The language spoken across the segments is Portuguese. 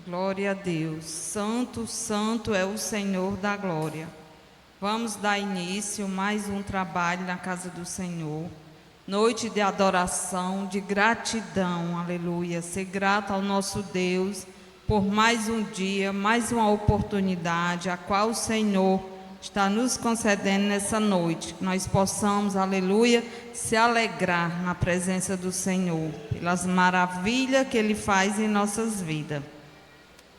Glória a Deus. Santo, santo é o Senhor da glória. Vamos dar início a mais um trabalho na casa do Senhor. Noite de adoração, de gratidão, aleluia. Ser grato ao nosso Deus por mais um dia, mais uma oportunidade, a qual o Senhor está nos concedendo nessa noite. Que nós possamos, aleluia, se alegrar na presença do Senhor, pelas maravilhas que Ele faz em nossas vidas.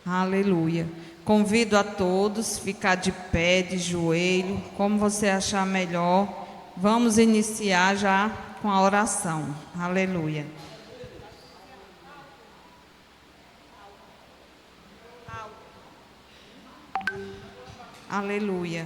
Aleluia. Convido a todos a ficar de pé, de joelho, como você achar melhor. Vamos iniciar já com a oração. Aleluia. Aleluia.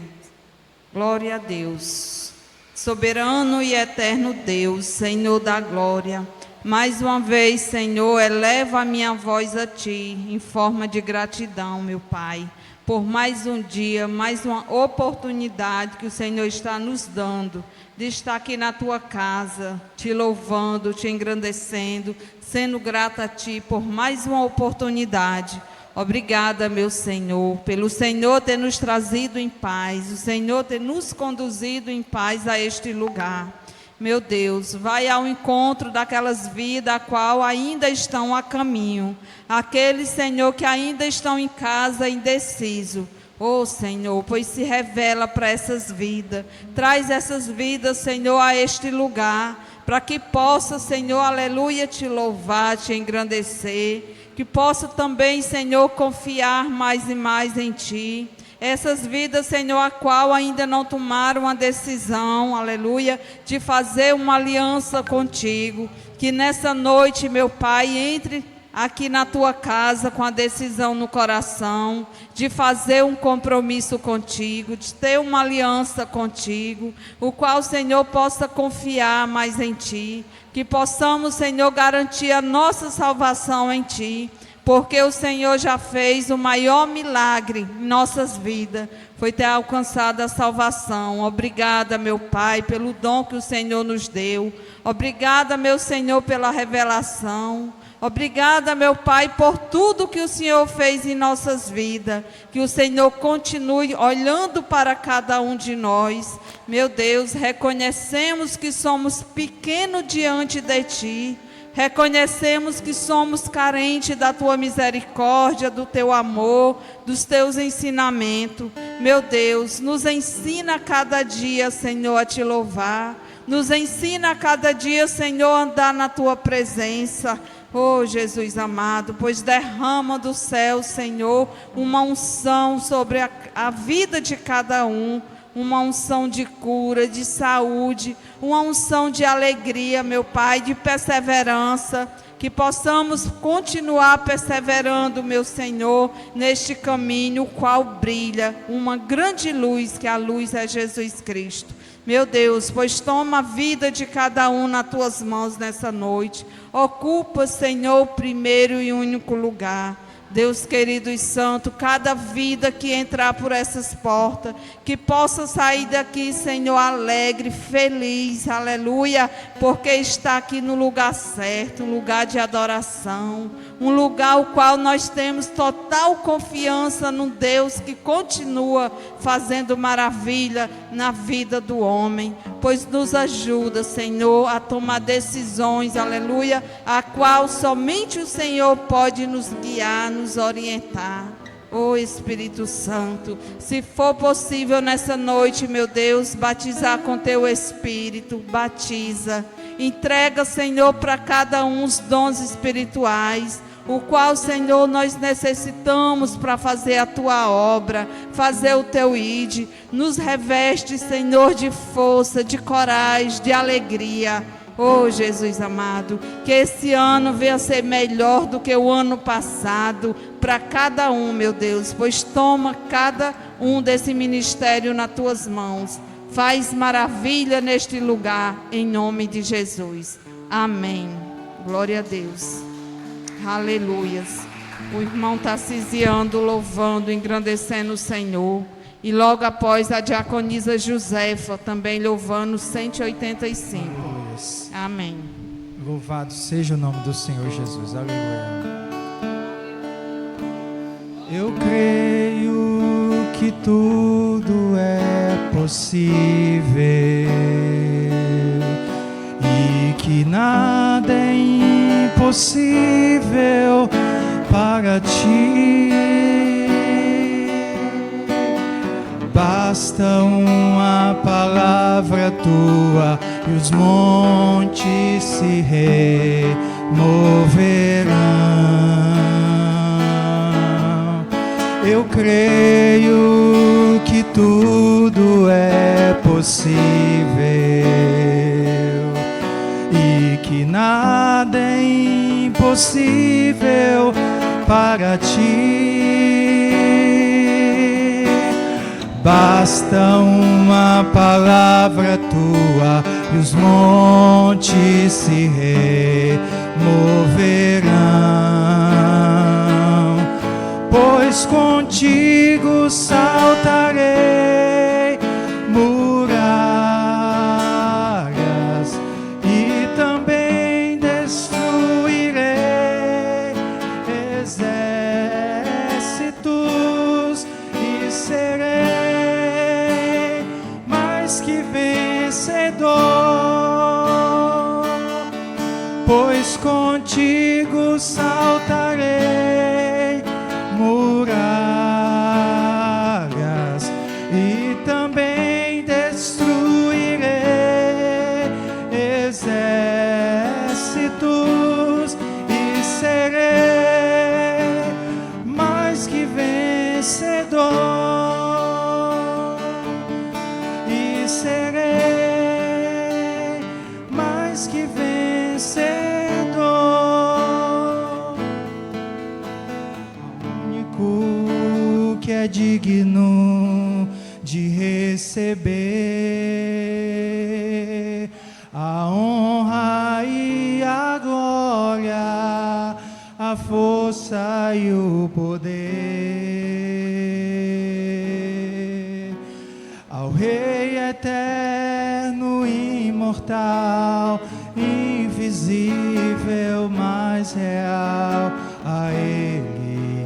Glória a Deus. Soberano e eterno Deus, Senhor da glória. Mais uma vez, Senhor, eleva a minha voz a Ti, em forma de gratidão, meu Pai, por mais um dia, mais uma oportunidade que o Senhor está nos dando, de estar aqui na Tua casa, Te louvando, Te engrandecendo, sendo grata a Ti por mais uma oportunidade. Obrigada, meu Senhor, pelo Senhor ter nos trazido em paz, o Senhor ter nos conduzido em paz a este lugar. Meu Deus, vai ao encontro daquelas vidas a qual ainda estão a caminho. Aqueles, Senhor, que ainda estão em casa indeciso. Oh, Senhor, pois se revela para essas vidas. Traz essas vidas, Senhor, a este lugar. Para que possa, Senhor, aleluia, Te louvar, Te engrandecer. Que possa também, Senhor, confiar mais e mais em Ti. Essas vidas, Senhor, a qual ainda não tomaram a decisão, aleluia, de fazer uma aliança contigo. Que nessa noite, meu Pai, entre aqui na Tua casa com a decisão no coração, de fazer um compromisso contigo, de ter uma aliança contigo, o qual, Senhor, possa confiar mais em Ti. Que possamos, Senhor, garantir a nossa salvação em Ti. Porque o Senhor já fez o maior milagre em nossas vidas, foi ter alcançado a salvação. Obrigada, meu Pai, pelo dom que o Senhor nos deu. Obrigada, meu Senhor, pela revelação. Obrigada, meu Pai, por tudo que o Senhor fez em nossas vidas. Que o Senhor continue olhando para cada um de nós. Meu Deus, reconhecemos que somos pequenos diante de Ti. Reconhecemos que somos carentes da Tua misericórdia, do Teu amor, dos Teus ensinamentos. Meu Deus, nos ensina a cada dia, Senhor, a Te louvar. Nos ensina a cada dia, Senhor, a andar na Tua presença. Oh, Jesus amado, pois derrama do céu, Senhor, uma unção sobre a vida de cada um. Uma unção de cura, de saúde, uma unção de alegria, meu Pai, de perseverança, que possamos continuar perseverando, meu Senhor, neste caminho, o qual brilha uma grande luz, que a luz é Jesus Cristo. Meu Deus, pois toma a vida de cada um nas Tuas mãos nessa noite. Ocupa, Senhor, o primeiro e único lugar. Deus querido e santo, cada vida que entrar por essas portas, que possa sair daqui, Senhor, alegre, feliz, aleluia, porque está aqui no lugar certo, um lugar de adoração, um lugar o qual nós temos total confiança no Deus que continua fazendo maravilha na vida do homem, pois nos ajuda, Senhor, a tomar decisões, aleluia, a qual somente o Senhor pode nos guiar, nos orientar. Oh Espírito Santo, se for possível nessa noite, meu Deus, batizar com Teu Espírito, batiza. Entrega, Senhor, para cada um os dons espirituais, o qual, Senhor, nós necessitamos para fazer a Tua obra, fazer o Teu ID. Nos reveste, Senhor, de força, de coragem, de alegria. Oh, Jesus amado, que esse ano venha ser melhor do que o ano passado para cada um, meu Deus, pois toma cada um desse ministério nas Tuas mãos. Faz maravilha neste lugar, em nome de Jesus. Amém. Glória a Deus. Aleluias. O irmão Tarcisiano louvando, engrandecendo o Senhor. E logo após a diaconisa Josefa também louvando 185. Amém. Louvado seja o nome do Senhor Jesus. Aleluia. Eu creio que tudo é possível e que nada é impossível para ti. Basta uma palavra tua e os montes se removerão. Eu creio que tudo é possível e que nada é impossível para ti. Basta uma palavra tua e os montes se removerão, pois contigo saltarei muralhas e também destruirei exércitos e serei mais que vencedor, pois contigo saltarei muralhas e também destruirei exércitos e serei mais que vencedor. Serei mais que vencedor. O único que é digno de receber a honra e a glória, a força e o poder, ao Rei eterno, imortal, invisível, mas real, a Ele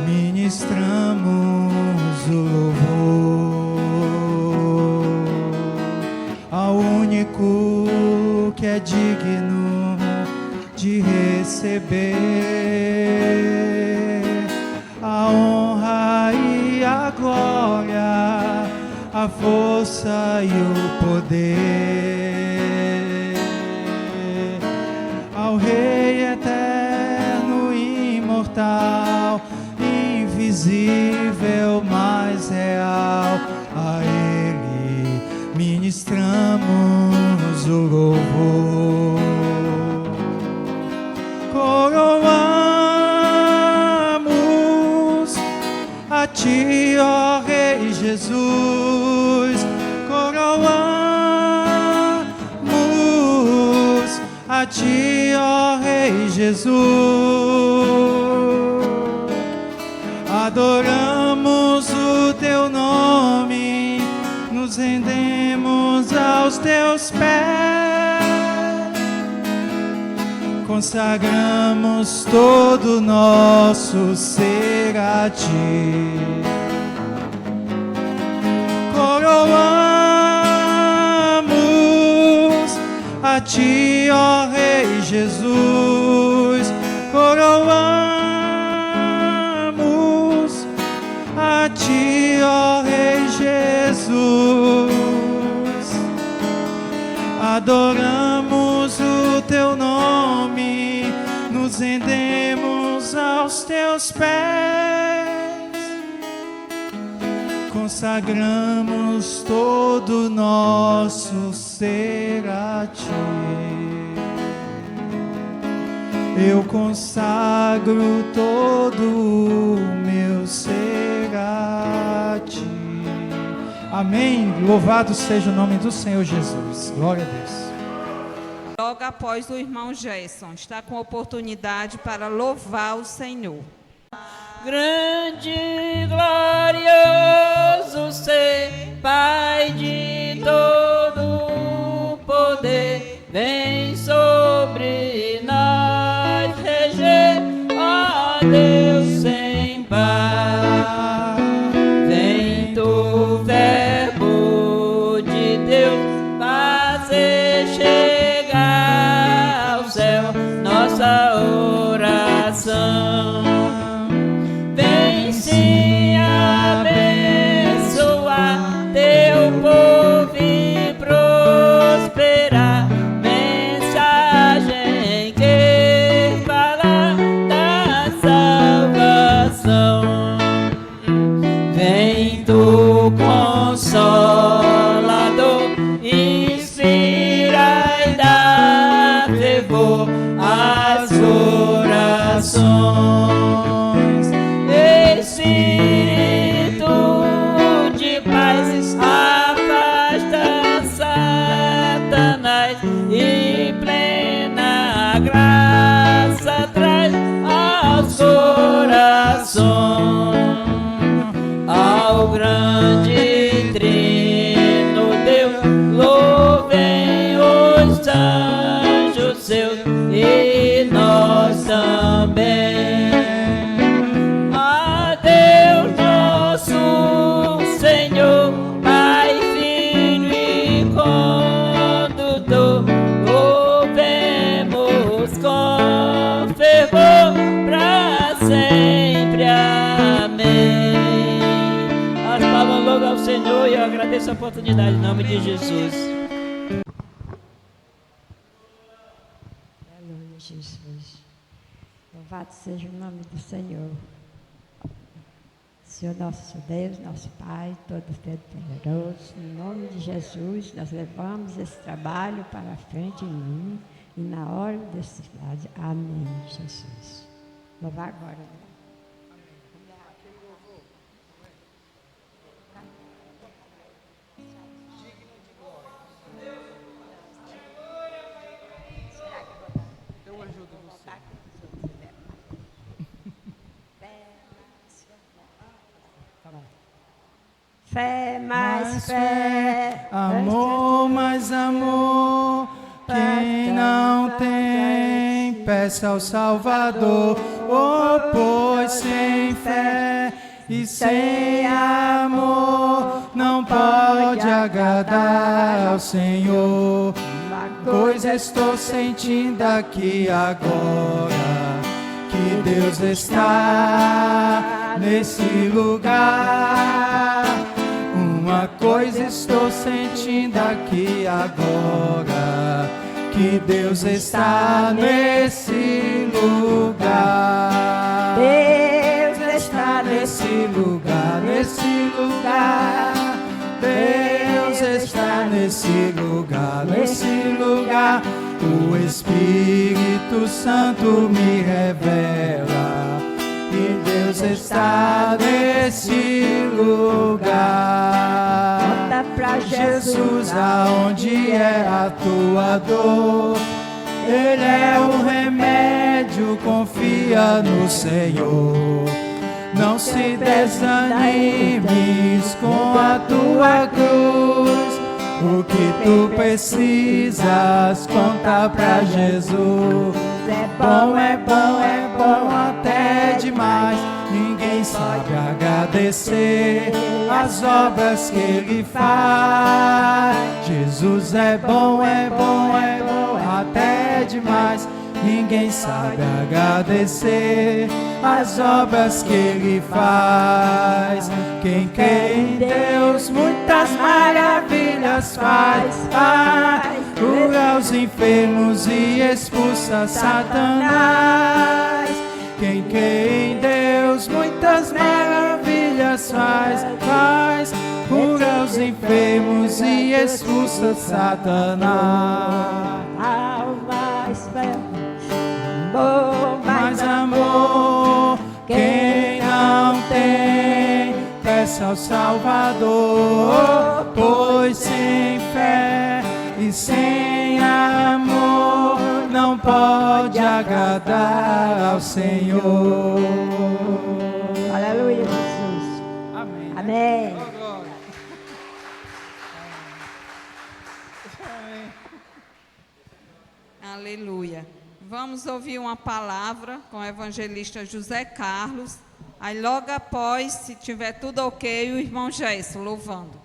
ministramos o louvor. Ao único que é digno de receber a honra e a glória, a força e o poder, ao Rei eterno, imortal, invisível, mas real, a Ele ministramos o louvor. Coroamos a Ti, ó Rei Jesus, coroamos a Ti, ó Rei Jesus, adoramos o Teu nome, nos rendemos aos Teus pés, consagramos todo o nosso ser a Ti. Coroamos a Ti, ó Rei Jesus, coroamos a Ti, ó Rei Jesus, adoramos o Teu nome, nos rendemos aos Teus pés, consagramos todo o nosso ser a Ti. Eu consagro todo o meu ser a Ti. Amém. Louvado seja o nome do Senhor Jesus. Glória a Deus. Logo após o irmão Gerson, está com oportunidade para louvar o Senhor. Grande e glorioso ser, Pai de todo poder, vem sobre nós reger, ó Deus sem par. sempre. Amém. As palmas logo ao Senhor e eu agradeço a oportunidade em nome de Jesus. Aleluia, Jesus. Louvado seja o nome do Senhor. Senhor nosso Deus, nosso Pai, todo-poderoso, em nome de Jesus, nós levamos esse trabalho para a frente em mim e na hora desse lado. Amém, Jesus. Louvar agora. Fé, mais fé, amor, mais amor. Quem não tem, peça ao Salvador. Oh, pois sem fé e sem amor não pode agradar ao Senhor. Pois estou sentindo aqui agora que Deus está nesse lugar. Uma coisa estou sentindo aqui agora, que Deus está nesse lugar. Deus Está nesse lugar, nesse lugar. Deus está nesse lugar, nesse lugar. O Espírito Santo me revela que Deus está nesse lugar. Conta pra Jesus, aonde é a tua dor? Ele é o remédio, confia no Senhor. Não se desanimes com a tua cruz. O que tu precisas, conta pra Jesus. É bom, é bom, é bom até demais. Ninguém sabe agradecer as obras que Ele faz. Jesus é bom, é bom, é bom até demais. Ninguém sabe agradecer as obras que Ele faz. Quem crê em Deus muitas maravilhas faz. Cura os enfermos e expulsa Satanás. Quem crê em Deus muitas maravilhas faz. Cura os enfermos e expulsa Satanás. mais fé, Mais amor, quem não tem, peça ao Salvador. Pois sem fé e sem amor não pode agradar ao Senhor. Aleluia, Jesus. Amém. Amém. Aleluia. Vamos ouvir uma palavra com o evangelista José Carlos. Aí logo após, se tiver tudo ok, o irmão Gerson louvando.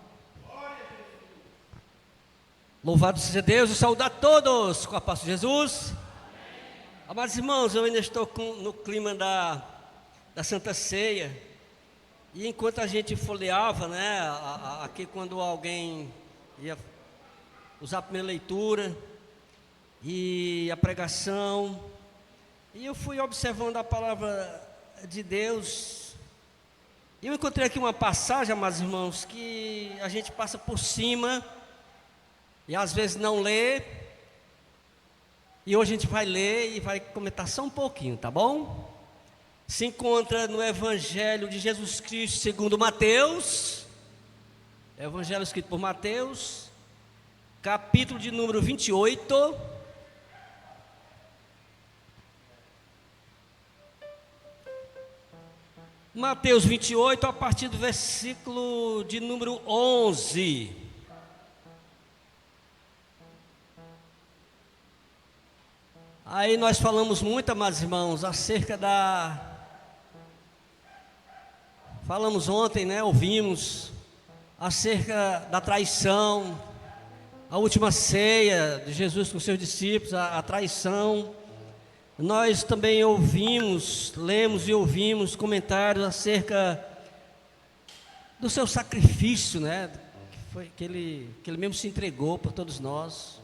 Louvado seja Deus, eu saúdo a todos com a paz de Jesus. Amados irmãos, eu ainda estou no clima da Santa Ceia. E enquanto a gente folheava, né, aqui quando alguém ia usar a primeira leitura e a pregação, e eu fui observando a palavra de Deus, e eu encontrei aqui uma passagem, amados irmãos, que a gente passa por cima, e às vezes não lê, e hoje a gente vai ler e vai comentar só um pouquinho, tá bom? Se encontra no Evangelho de Jesus Cristo segundo Mateus, Evangelho escrito por Mateus, capítulo de número 28, Mateus 28, a partir do versículo de número 11. Aí nós falamos muito, amados irmãos, acerca falamos ontem, né, ouvimos, acerca da traição, a última ceia de Jesus com seus discípulos, a traição. nós também lemos e ouvimos comentários acerca do seu sacrifício, né? Que ele mesmo se entregou por todos nós,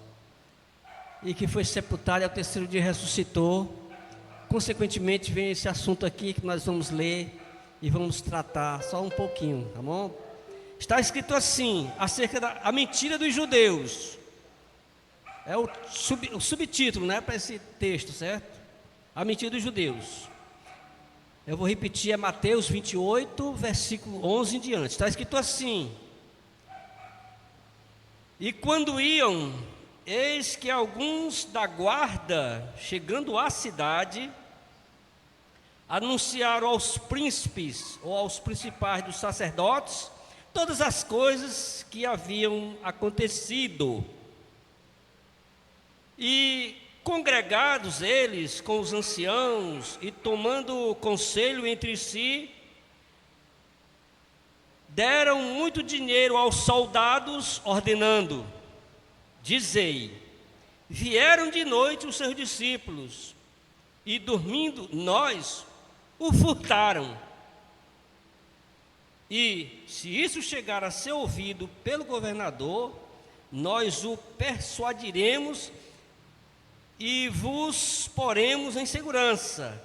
e que foi sepultado e ao terceiro dia ressuscitou. Consequentemente, vem esse assunto aqui que nós vamos ler e vamos tratar só um pouquinho, tá bom? Está escrito assim, acerca da mentira dos judeus. É o subtítulo, né, para esse texto, certo? A mentira dos judeus. Eu vou repetir, é Mateus 28, versículo 11 em diante. Está escrito assim: e quando iam, eis que alguns da guarda, chegando à cidade, anunciaram aos príncipes ou aos principais dos sacerdotes todas as coisas que haviam acontecido. E congregados eles com os anciãos e tomando conselho entre si, deram muito dinheiro aos soldados, ordenando: dizei, vieram de noite os seus discípulos, e dormindo nós o furtaram. E se isso chegar a ser ouvido pelo governador, nós o persuadiremos e vos poremos em segurança.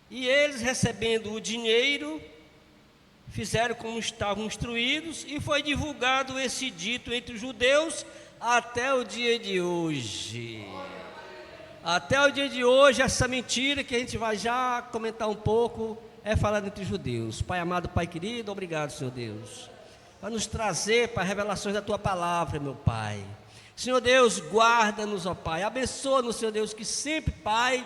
E eles, recebendo o dinheiro, fizeram como estavam instruídos, e foi divulgado esse dito entre os judeus até o dia de hoje. Até o dia de hoje, essa mentira que a gente vai já comentar um pouco é falada entre os judeus. Pai amado, Pai querido, obrigado, Senhor Deus, para nos trazer para revelações da Tua palavra, meu Pai. Senhor Deus, guarda-nos, ó Pai, abençoa-nos, Senhor Deus, que sempre, Pai,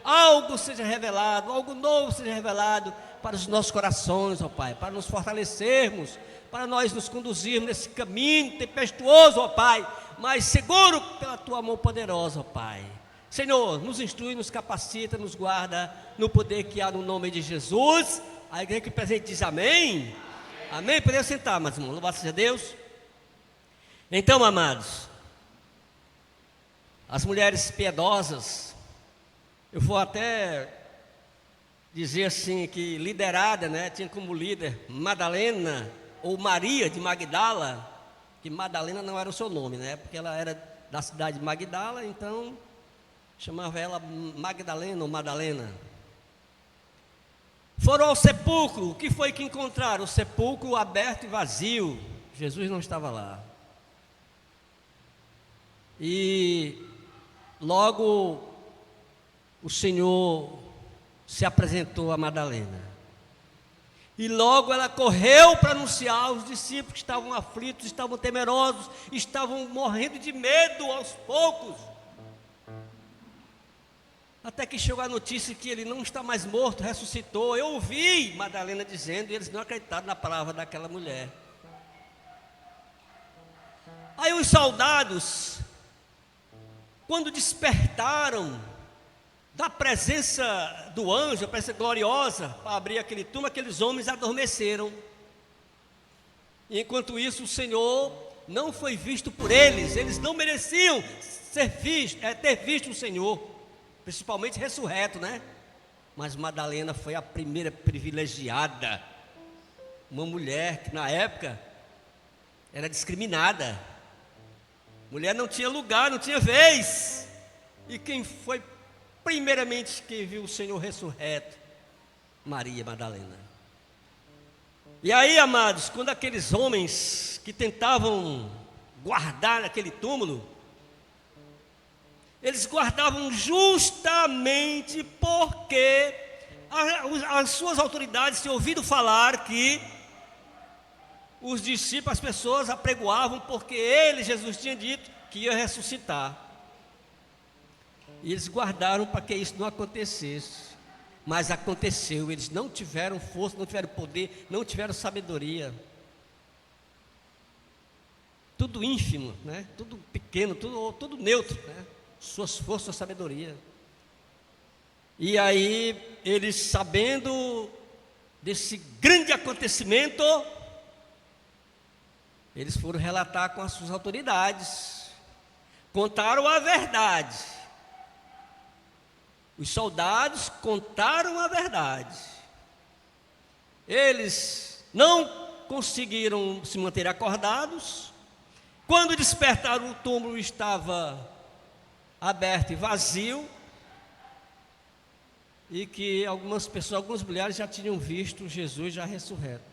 algo seja revelado, algo novo seja revelado para os nossos corações, ó Pai, para nos fortalecermos, para nós nos conduzirmos nesse caminho tempestuoso, ó Pai, mas seguro pela Tua mão poderosa, ó Pai. Senhor, nos instrui, nos capacita, nos guarda no poder que há no nome de Jesus. A igreja que presente diz amém. Amém? Podemos sentar, meus irmãos, louvado seja Deus. Então, amados, as mulheres piedosas, eu vou até dizer assim que liderada, né, tinha como líder Madalena ou Maria de Magdala, que Madalena não era o seu nome, né, porque ela era da cidade de Magdala, então chamava ela Magdalena ou Madalena. Foram ao sepulcro. O que foi que encontraram? O sepulcro aberto e vazio. Jesus não estava lá. E logo o Senhor se apresentou a Madalena. E logo ela correu para anunciar aos discípulos que estavam aflitos, estavam temerosos, estavam morrendo de medo aos poucos. Até que chegou a notícia que ele não está mais morto, ressuscitou. Eu ouvi Madalena dizendo, e eles não acreditaram na palavra daquela mulher. Aí os soldados, quando despertaram da presença do anjo, a presença gloriosa, para abrir aquele túmulo, aqueles homens adormeceram. E enquanto isso, o Senhor não foi visto por eles não mereciam ter visto o Senhor, principalmente ressurreto, né? Mas Madalena foi a primeira privilegiada, uma mulher que na época era discriminada. Mulher não tinha lugar, não tinha vez. E quem foi primeiramente que viu o Senhor ressurreto? Maria Madalena. E aí, amados, quando aqueles homens que tentavam guardar aquele túmulo, eles guardavam justamente porque as suas autoridades tinham ouvido falar que os discípulos, as pessoas apregoavam porque ele, Jesus, tinha dito que ia ressuscitar. E eles guardaram para que isso não acontecesse. Mas aconteceu, eles não tiveram força, não tiveram poder, não tiveram sabedoria. Tudo ínfimo, né? Tudo pequeno, tudo neutro, né? Suas forças, sua sabedoria. E aí, eles sabendo desse grande acontecimento, eles foram relatar com as suas autoridades, contaram a verdade. Os soldados contaram a verdade. Eles não conseguiram se manter acordados. Quando despertaram, o túmulo estava aberto e vazio. E que algumas pessoas, alguns milhares já tinham visto Jesus já ressurreto.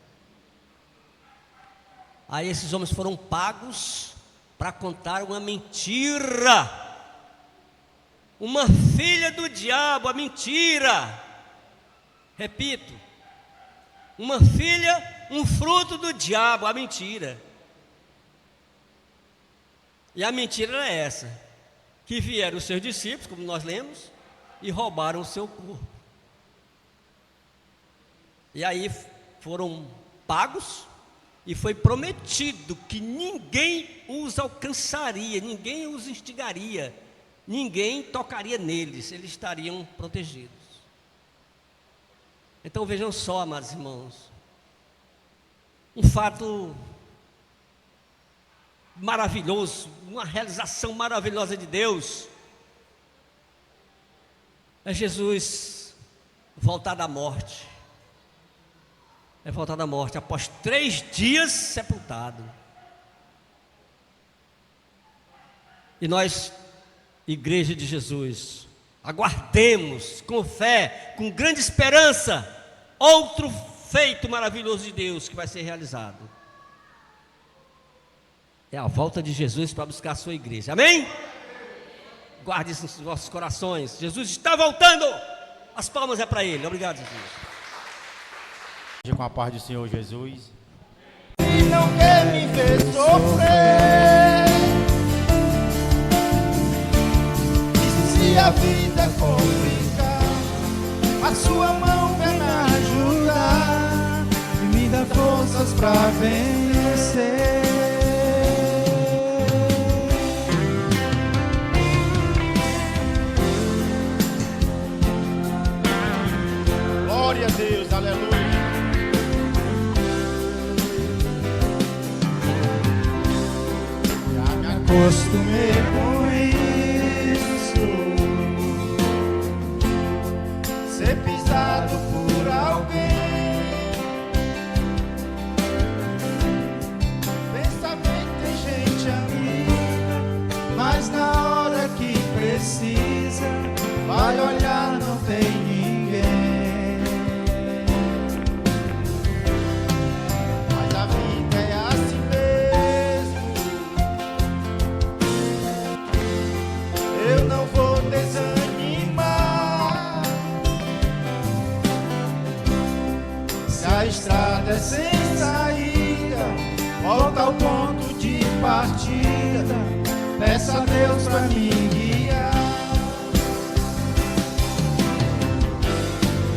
Aí esses homens foram pagos para contar uma mentira. Uma filha do diabo, a mentira. Repito, uma filha, um fruto do diabo, a mentira. E a mentira era essa: que vieram os seus discípulos, como nós lemos, e roubaram o seu corpo. E aí foram pagos, e foi prometido que ninguém os alcançaria, ninguém os instigaria, ninguém tocaria neles, eles estariam protegidos. Então vejam só, amados irmãos, um fato maravilhoso, uma realização maravilhosa de Deus, é Jesus voltar da morte. É voltar da morte após 3 dias sepultado. E nós, Igreja de Jesus, aguardemos com fé, com grande esperança, outro feito maravilhoso de Deus que vai ser realizado. É a volta de Jesus para buscar a sua igreja. Amém? Guarde isso nos vossos corações. Jesus está voltando. As palmas é para Ele. Obrigado, Jesus. Com a paz do Senhor Jesus. E não quer me ver sofrer. E se a vida complicar, a sua mão vem me ajudar e me dá forças pra vencer. Glória a Deus, aleluia. Acostumei com isso, ser pisado por alguém. Pensamento tem gente amiga, mas na hora que precisa, vai olhar, não tem ninguém. Mas a vida é assim mesmo. Eu não vou desanimar. Se a estrada é sem saída, volta ao ponto de partida. Peça a Deus pra me guiar.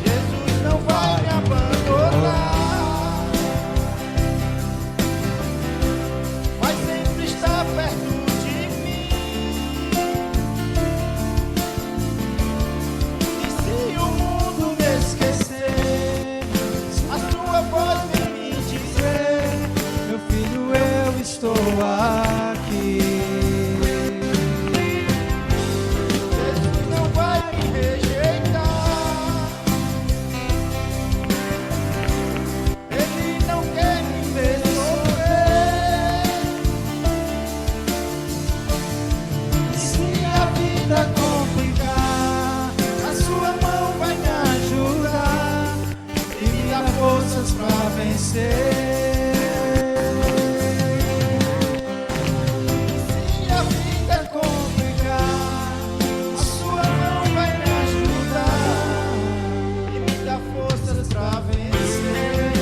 Jesus não vai me abandonar, mas sempre está perto de mim. E se o mundo me esquecer, a sua voz vem me dizer: meu filho, eu estou aqui. Jesus não vai me rejeitar, Ele não quer me ver sofrer. E se a vida complicar, a sua mão vai me ajudar e me dar forças pra vencer. Se a vida complicar, a sua mão vai me ajudar e me dar forças pra vencer.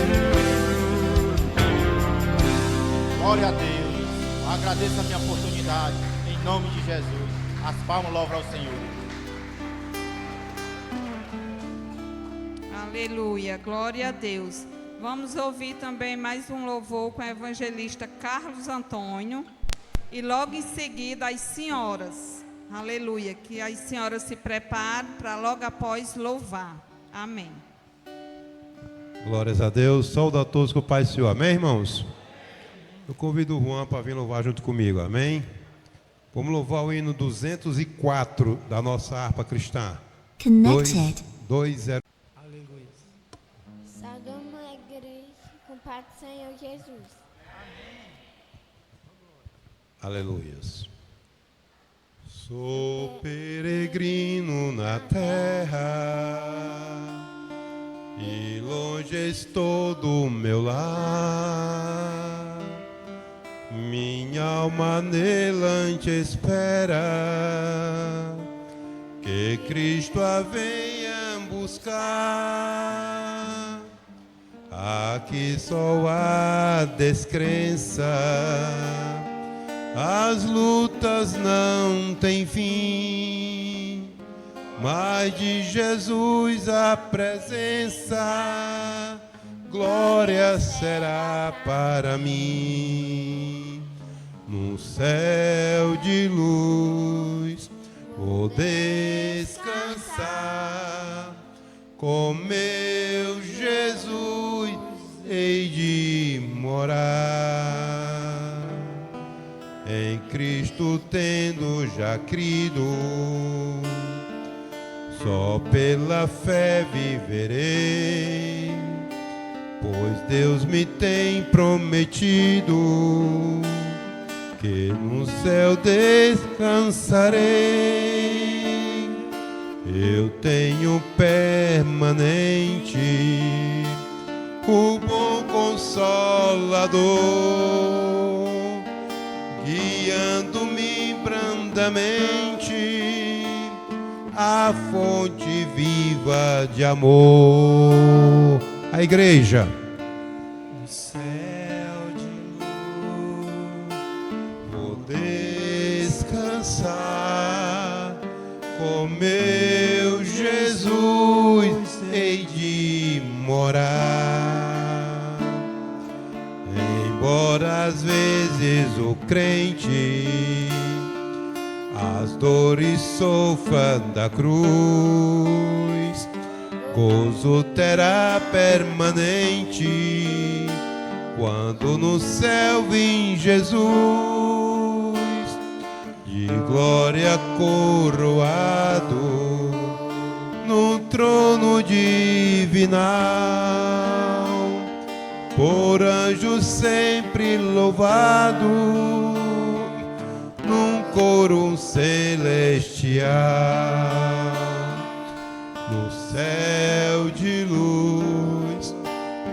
Glória a Deus. Agradeço a minha oportunidade. Em nome de Jesus. As palmas louvam ao Senhor. Aleluia, glória a Deus. Vamos ouvir também mais um louvor com o evangelista Carlos Antônio. E logo em seguida as senhoras. Aleluia, que as senhoras se preparem para logo após louvar. Amém. Glórias a Deus. Saúde a todos com o Pai do Senhor. Amém, irmãos? Eu convido o Juan para vir louvar junto comigo. Amém? Vamos louvar o hino 204 da nossa harpa cristã. Connected. 20. Aleluia. Saudamos a igreja com o Pai do Senhor Jesus. Aleluias. Sou peregrino na terra e longe estou do meu lar. Minha alma anelante espera que Cristo a venha buscar. Aqui só há descrença, as lutas não têm fim, mas de Jesus a presença, glória será para mim. No céu de luz vou descansar, com meu Jesus hei de morar. Em Cristo tendo já crido, só pela fé viverei, pois Deus me tem prometido que no céu descansarei. Eu tenho permanente o bom Consolador, guiando-me brandamente à fonte viva de amor. A igreja. No céu de luz Vou descansar, com meu Jesus hei de morar. Embora às vezes o crente as dores sofra da cruz, gozo terá permanente quando no céu vim Jesus, de glória coroado no trono divinal, por anjos sempre louvado, num coro celestial. No céu de luz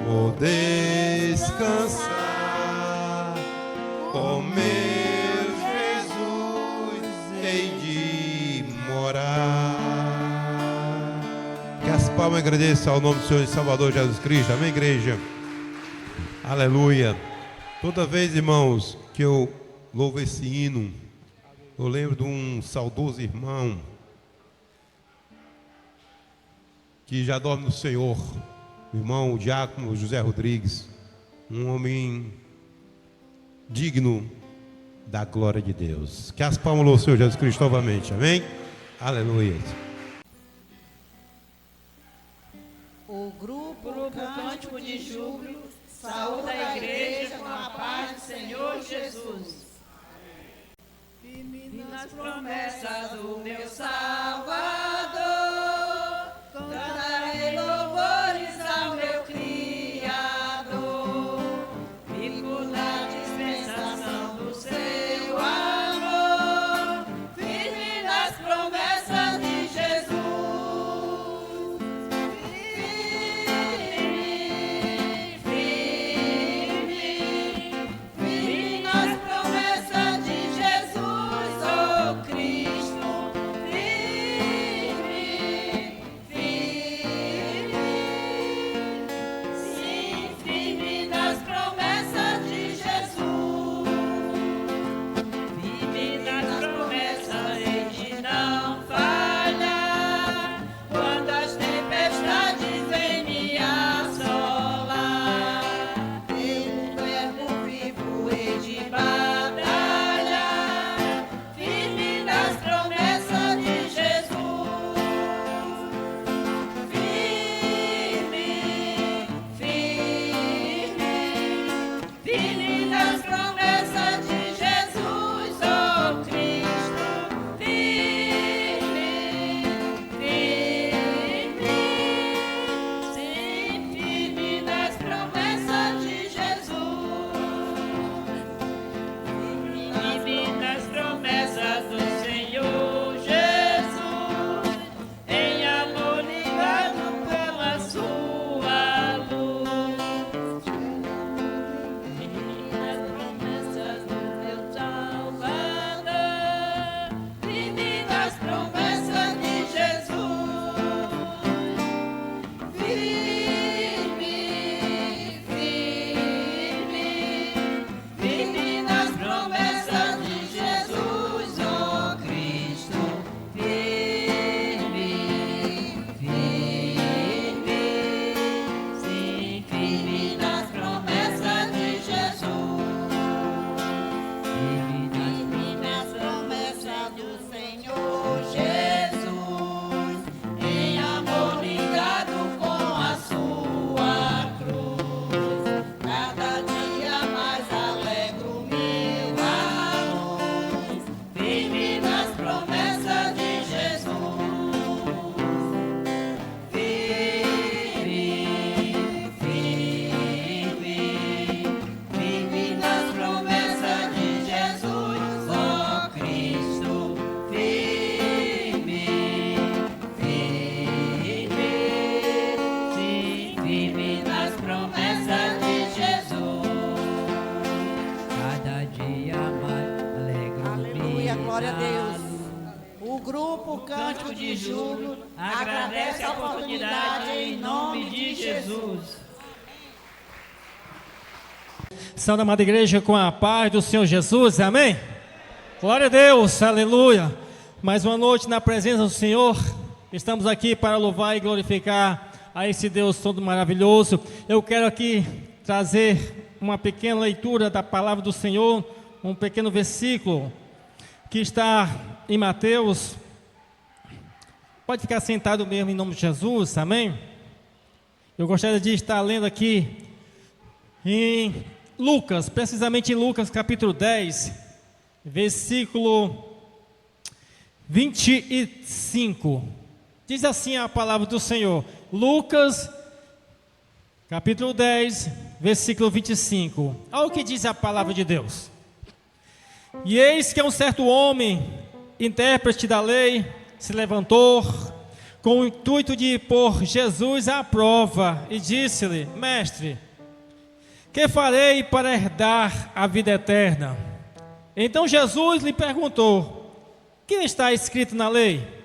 vou descansar, com meu Jesus hei de morar. Que as palmas agradeçam ao nome do Senhor e Salvador Jesus Cristo. Amém, igreja? Aleluia. Toda vez, irmãos, que eu louvo esse hino, eu lembro de um saudoso irmão que já dorme no Senhor, o irmão o diácono José Rodrigues, um homem digno da glória de Deus. Que as palmas ao Senhor Jesus Cristo novamente, amém? Aleluia. O grupo Cântico de Júbilo saúda a igreja com a paz do Senhor Jesus. E nas promessas do meu Salvador, cantarei louvores ao meu Criador. Fico na dispensação do seu amor, firme nas promessas de Jesus. Firme nas promessas de Jesus, oh Cristo. Firme promessa de Jesus. Cada dia mais alegro. Aleluia, glória a Deus. O grupo Cântico de Júbilo agradece a oportunidade em nome de Jesus. Saúde, amada igreja, com a paz do Senhor Jesus, amém? Glória a Deus, aleluia. Mais uma noite na presença do Senhor. Estamos aqui para louvar e glorificar a esse Deus todo maravilhoso. Eu quero aqui trazer uma pequena leitura da palavra do Senhor, um pequeno versículo que está em Mateus. Pode ficar sentado mesmo em nome de Jesus, amém? Eu gostaria de estar lendo aqui em Lucas, precisamente em Lucas capítulo 10, versículo 25. Diz assim a palavra do Senhor. Lucas capítulo 10, versículo 25. Olha o que diz a palavra de Deus. E eis que um certo homem, intérprete da lei, se levantou com o intuito de pôr Jesus à prova e disse-lhe: Mestre, que farei para herdar a vida eterna? Então Jesus lhe perguntou: que está escrito na lei?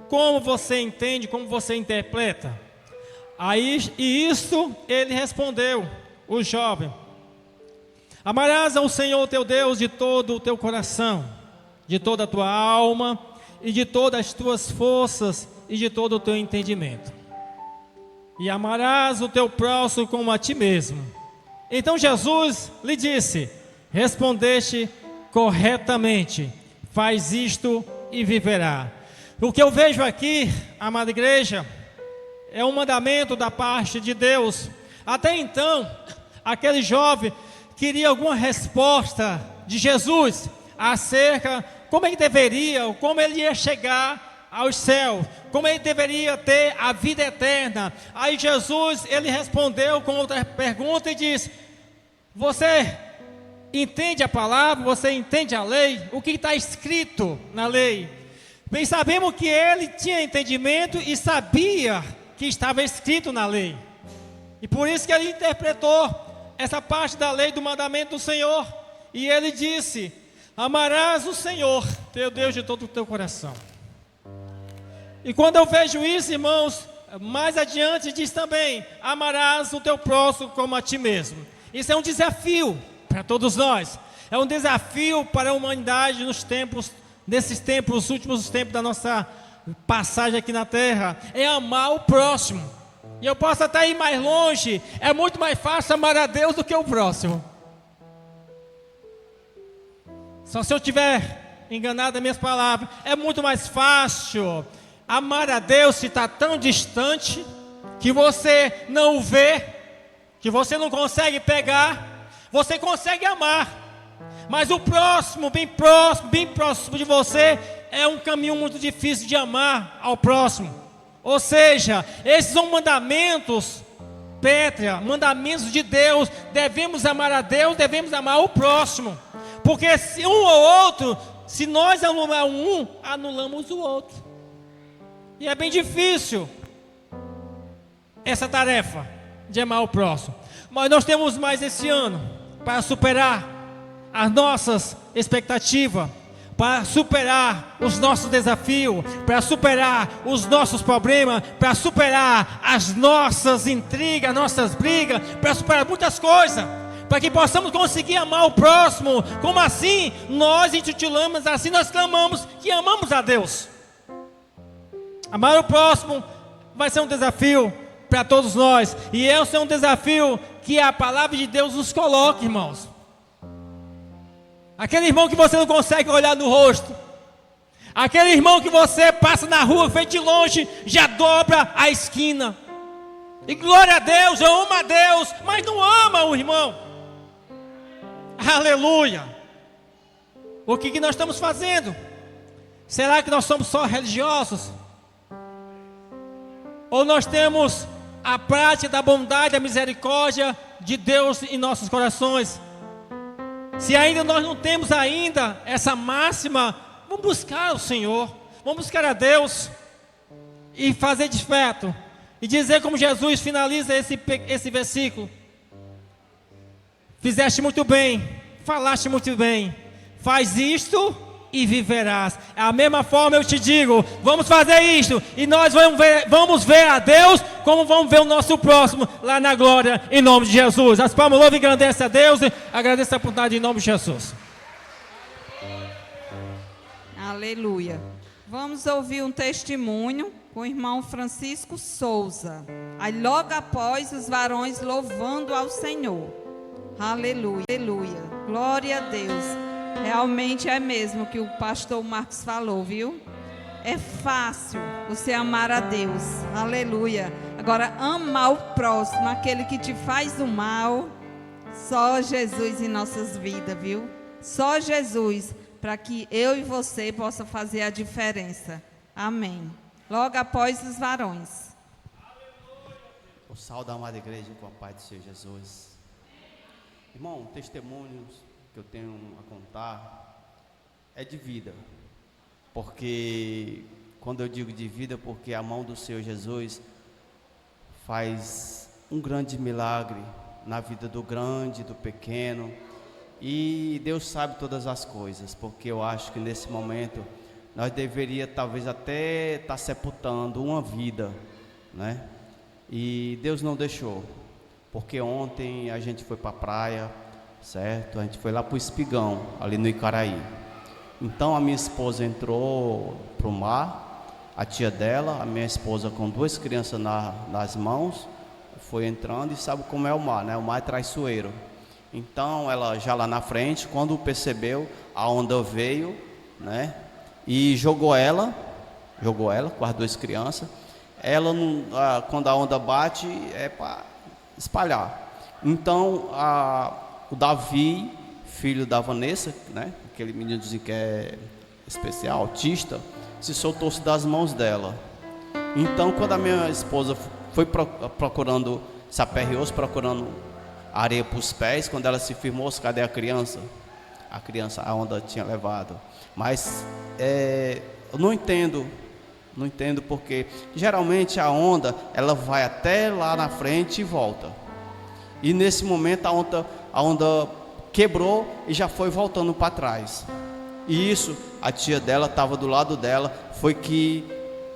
Como você entende, como você interpreta? E isso ele respondeu, o jovem: amarás ao Senhor teu Deus de todo o teu coração, de toda a tua alma, e de todas as tuas forças, e de todo o teu entendimento. E amarás o teu próximo como a ti mesmo. Então Jesus lhe disse: respondeste corretamente, faz isto e viverá. O que eu vejo aqui, amada igreja, é um mandamento da parte de Deus. Até então, aquele jovem queria alguma resposta de Jesus acerca como ele deveria, como ele ia chegar aos céus, como ele deveria ter a vida eterna. Aí Jesus, ele respondeu com outra pergunta e disse: você entende a palavra, você entende a lei? O que está escrito na lei? Bem, sabemos que ele tinha entendimento e sabia que estava escrito na lei. E por isso que ele interpretou essa parte da lei do mandamento do Senhor. E ele disse: amarás o Senhor, teu Deus, de todo o teu coração. E quando eu vejo isso, irmãos, mais adiante diz também: amarás o teu próximo como a ti mesmo. Isso é um desafio para todos nós. É um desafio para a humanidade nesses tempos, os últimos tempos da nossa passagem aqui na terra. É amar o próximo. E eu posso até ir mais longe. É muito mais fácil amar a Deus do que o próximo. Só se eu tiver enganado nas minhas palavras. É muito mais fácil amar a Deus se está tão distante que você não o vê, que você não consegue pegar. Você consegue amar, mas o próximo, bem próximo de você, é um caminho muito difícil de amar ao próximo. Ou seja, esses são mandamentos pétrea, mandamentos de Deus. Devemos amar a Deus, devemos amar o próximo. Porque se um ou outro, se nós anulamos um, anulamos o outro. E é bem difícil essa tarefa de amar o próximo. Mas nós temos mais esse ano para superar as nossas expectativas, para superar os nossos desafios, para superar os nossos problemas, para superar as nossas intrigas, nossas brigas, para superar muitas coisas, para que possamos conseguir amar o próximo. Como assim? Nós intitulamos, assim nós clamamos que amamos a Deus. Amar o próximo vai ser um desafio para todos nós, e esse é um desafio que a palavra de Deus nos coloca, irmãos. Aquele irmão que você não consegue olhar no rosto, aquele irmão que você passa na rua, vem de longe, já dobra a esquina, e glória a Deus, eu amo a Deus, mas não ama o irmão. Aleluia. O que nós estamos fazendo? Será que nós somos só religiosos? Ou nós temos a prática da bondade, da misericórdia de Deus em nossos corações? Se ainda nós não temos ainda essa máxima, vamos buscar o Senhor, vamos buscar a Deus e fazer de fato e dizer como Jesus finaliza esse versículo: fizeste muito bem, falaste muito bem, faz isto e viverás. É a mesma forma eu te digo, vamos fazer isto, e nós vamos ver a Deus como vamos ver o nosso próximo lá na glória, em nome de Jesus. As palmas louvam e engrandecem a Deus, e agradeço a oportunidade em nome de Jesus. Aleluia. Vamos ouvir um testemunho com o irmão Francisco Souza. Aí logo após, os varões louvando ao Senhor. Aleluia, aleluia. Glória a Deus. Realmente é mesmo que o pastor Marcos falou, viu? É fácil você amar a Deus. Aleluia. Agora, amar o próximo, aquele que te faz o mal, só Jesus em nossas vidas, viu? Só Jesus, para que eu e você possa fazer a diferença. Amém. Logo após os varões. O sal da amada igreja com a paz do Senhor Jesus. Irmão, testemunhos que eu tenho a contar é de vida. Porque, quando eu digo de vida, porque a mão do Senhor Jesus faz um grande milagre na vida do grande, do pequeno. E Deus sabe todas as coisas, porque eu acho que nesse momento nós deveríamos talvez até estar sepultando uma vida, né? E Deus não deixou, porque ontem a gente foi para a praia, certo? A gente foi lá para o Espigão, ali no Icaraí. Então a minha esposa entrou para o mar, a tia dela, a minha esposa com 2 crianças nas mãos, foi entrando, e sabe como é o mar, né? O mar é traiçoeiro. Então ela já lá na frente, quando percebeu, a onda veio, né? E jogou ela com as 2 crianças. Ela, quando a onda bate, é para espalhar. Então o Davi, filho da Vanessa, né? Aquele meninozinho que é especial, autista, se soltou-se das mãos dela. Então, quando a minha esposa foi procurando, se aperreou-se procurando areia para os pés, quando ela se firmou, cadê a criança? A onda tinha levado. Mas eu não entendo porque geralmente a onda, ela vai até lá na frente e volta. E nesse momento a onda quebrou e já foi voltando para trás. E isso, a tia dela estava do lado dela, foi que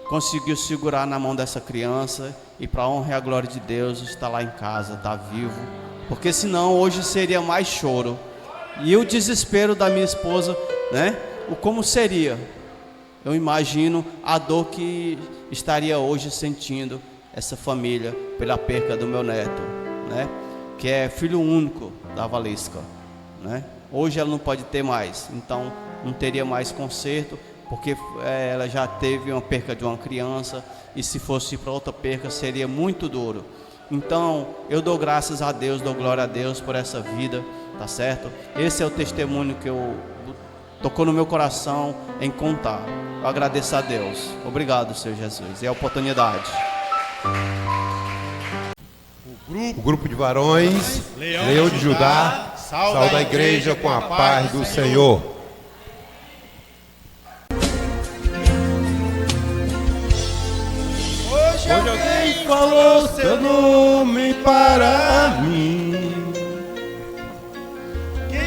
conseguiu segurar na mão dessa criança, e para a honra e a glória de Deus, está lá em casa, está vivo. Porque senão hoje seria mais choro. E o desespero da minha esposa, né? O como seria? Eu imagino a dor que estaria hoje sentindo essa família pela perca do meu neto, né? Que é filho único da Valesca, né? Hoje ela não pode ter mais, então não teria mais conserto, porque ela já teve uma perca de uma criança, e se fosse para outra perca seria muito duro. Então, eu dou graças a Deus, dou glória a Deus por essa vida, tá certo? Esse é o testemunho que tocou no meu coração em contar. Eu agradeço a Deus. Obrigado, Senhor Jesus. É a oportunidade. O grupo de varões, Leão de Judá, saúda a igreja com a paz do Senhor. Hoje alguém falou seu nome para mim,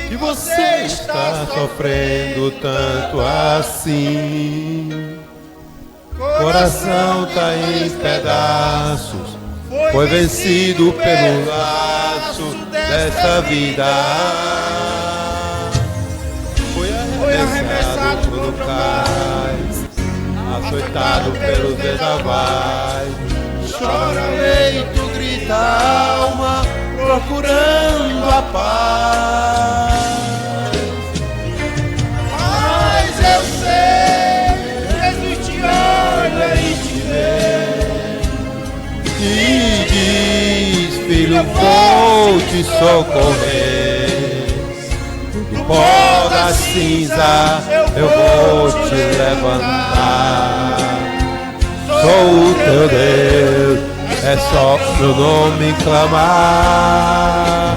que você está sofrendo tanto assim. Coração tá em pedaços, foi vencido pelo laço dessa vida. Foi arremessado no cais, açoitado pelos vendavais. chora o leito, grita a alma, procurando a paz. Mas eu sei, Jesus te olha e te vê, E diz, filho, vou te socorrer. Do pó da cinza eu vou te levantar. Sou o teu Deus, é só meu nome clamar.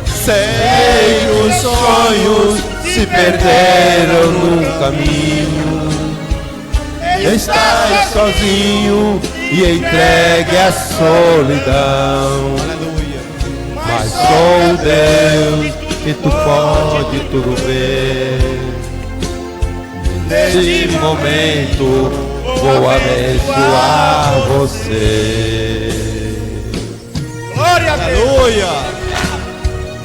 Sei que os sonhos se perderam no caminho. Estás sozinho e entregue a solidão. Mas sou o Deus que tu pode tudo ver. Neste momento vou abençoar você. Glória a Deus. Aleluia!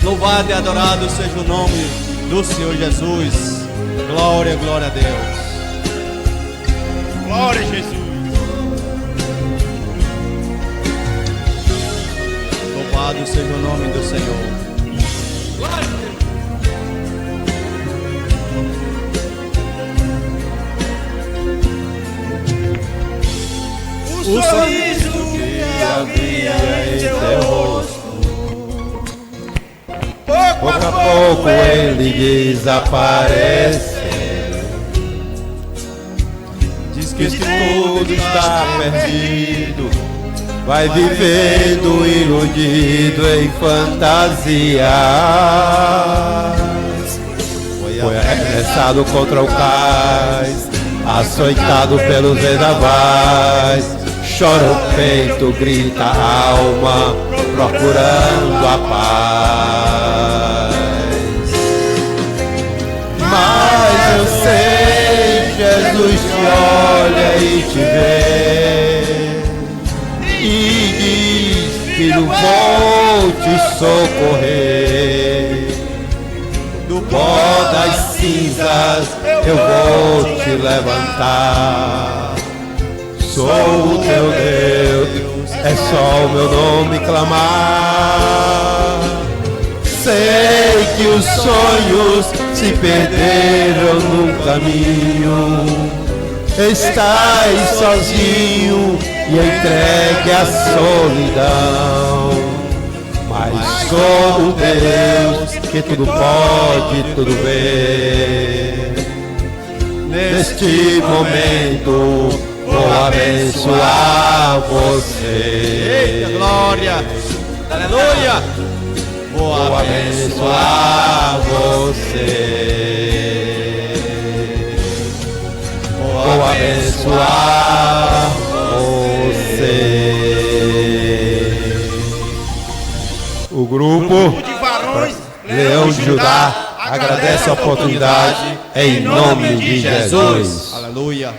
Louvado e adorado seja o nome do Senhor Jesus. Glória, glória a Deus. Glória a Jesus. Louvado seja o nome do Senhor. O sorriso que havia em teu rosto, pouco a pouco ele desaparece. Diz que tudo está perdido, vai vivendo iludido em fantasias. Foi arremessado contra o cais, açoitado pelos vendavais. Chora o peito, grita a alma, procurando a paz. Mas eu sei, Jesus te olha e te vê e diz: filho, vou te socorrer. Do pó das cinzas eu vou te levantar. Sou o teu Deus, é só o meu nome clamar. Sei que os sonhos se perderam no caminho. Estás sozinho e entregue à solidão. Mas sou o Deus que tudo pode, tudo vê. Neste momento vou abençoar você. Eita, glória! Aleluia! Vou abençoar você. Vou abençoar você. O grupo de varões, Leão de Judá agradece a oportunidade em nome de Jesus. Aleluia!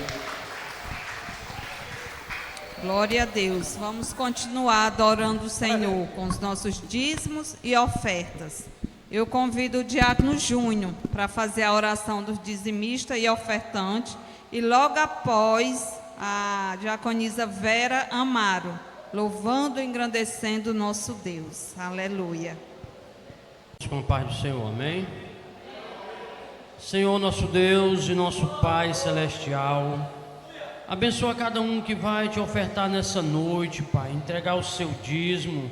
Glória a Deus. Vamos continuar adorando o Senhor com os nossos dízimos e ofertas. Eu convido o diácono Júnior para fazer a oração dos dizimistas e ofertantes e logo após a diaconisa Vera Amaro, louvando e engrandecendo o nosso Deus. Aleluia. Com a paz do Senhor, amém? Senhor nosso Deus e nosso Pai Celestial, abençoa cada um que vai te ofertar nessa noite, Pai, entregar o seu dízimo.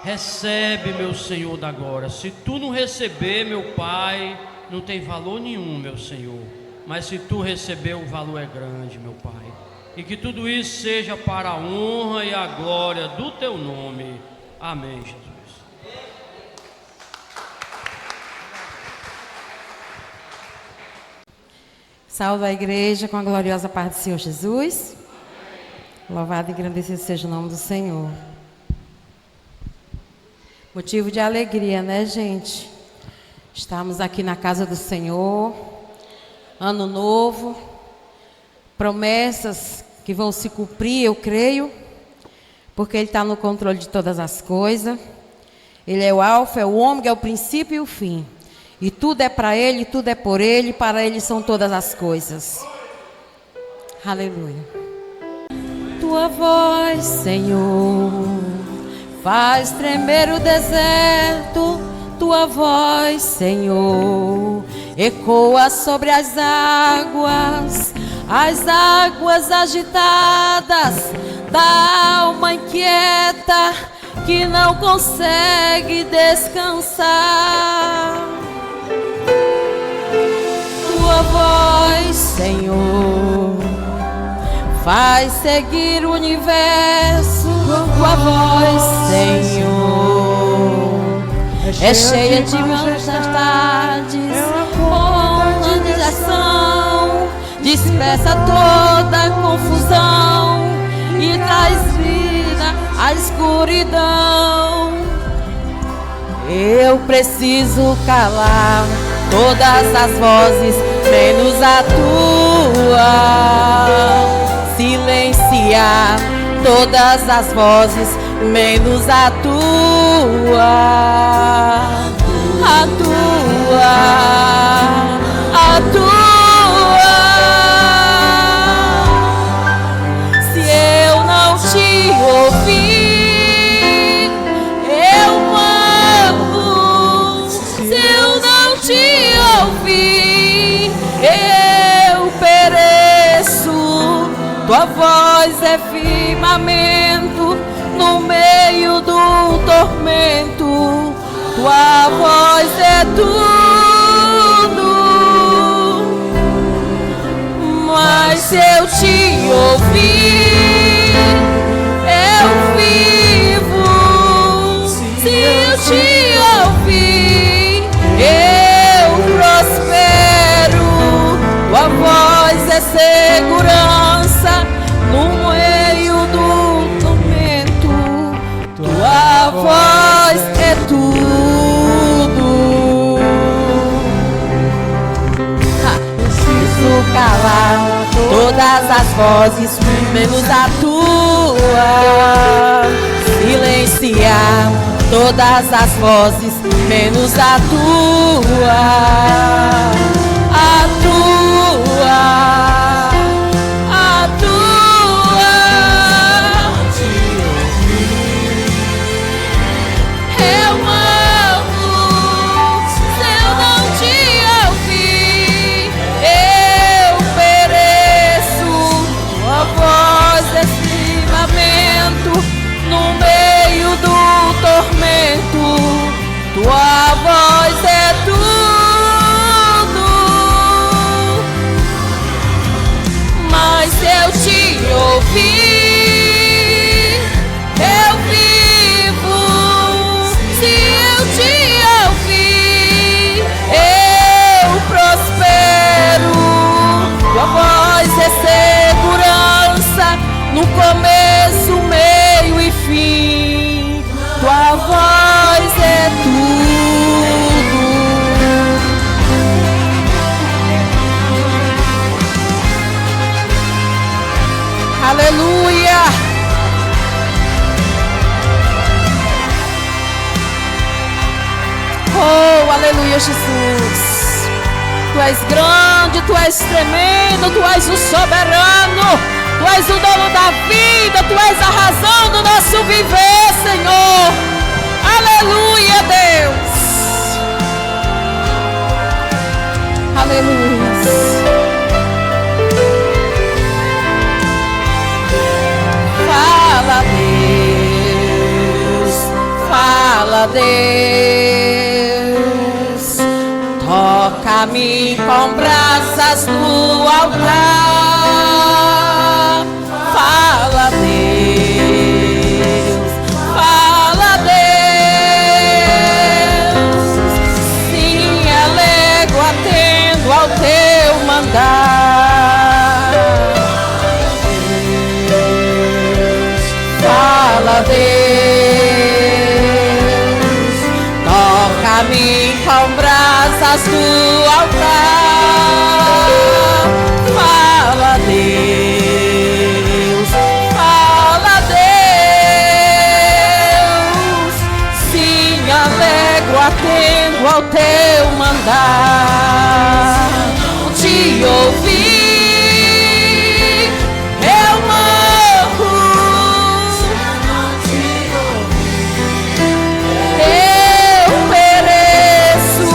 Recebe, meu Senhor, da glória. Se tu não receber, meu Pai, não tem valor nenhum, meu Senhor. Mas se tu receber, o valor é grande, meu Pai. E que tudo isso seja para a honra e a glória do teu nome. Amém, Jesus. Salve a igreja com a gloriosa paz do Senhor Jesus. Louvado e engrandecido seja o nome do Senhor. Motivo de alegria, né, gente? Estamos aqui na casa do Senhor. Ano novo. Promessas que vão se cumprir, eu creio. Porque Ele está no controle de todas as coisas. Ele é o alfa, é o ômega, é o princípio e o fim. E tudo é para Ele, tudo é por Ele, para Ele são todas as coisas. Aleluia. Tua voz, Senhor, faz tremer o deserto. Tua voz, Senhor, ecoa sobre as águas agitadas da alma inquieta que não consegue descansar. Tua voz, Senhor, faz seguir o universo. Tua voz, Senhor, é cheia de majestades, onde direção dispersa toda a confusão e traz vida à escuridão. Eu preciso calar todas as vozes, menos a tua. Silenciar todas as vozes, menos a tua. A tua. A tua. Se eu não te ouvir, eu morro. Se eu não te ouvir, eu pereço. Tua voz é firmamento no meio do tormento. Tua voz é tudo. Mas se eu te ouvir, eu vivo. Se eu te ouvir, eu prospero. Tua voz é segurança no meio do tormento. Tua voz é tudo. Preciso calar todas as vozes, menos a tua. Silenciar todas as vozes, menos a tua. A tua. A tua. Eu amo. Se eu não te ouvir, eu pereço. Tua voz é firmamento no meio do tormento. Tua voz é tudo. Mas se eu te ouvir, eu vivo. Se eu te ouvir, eu prospero. Tua voz é segurança no começo, meio e fim. Tua voz é tudo. Aleluia. Oh, aleluia, Jesus. Tu és grande, tu és tremendo, tu és o soberano, tu és o dono da vida, tu és a razão do nosso viver, Senhor. Aleluia, Deus. Aleluia. Fala, Deus. Fala, Deus. Toca-me com brasas no altar. Fala, Deus. Fala, Deus. Sim, alego, atendo ao teu mandar. Fala, Deus. Toca-me com brasas do altar. Fala, Deus. Fala, Deus. Sim, alegro, atendo ao teu mandar. Te ouvir, eu morro. Eu pereço.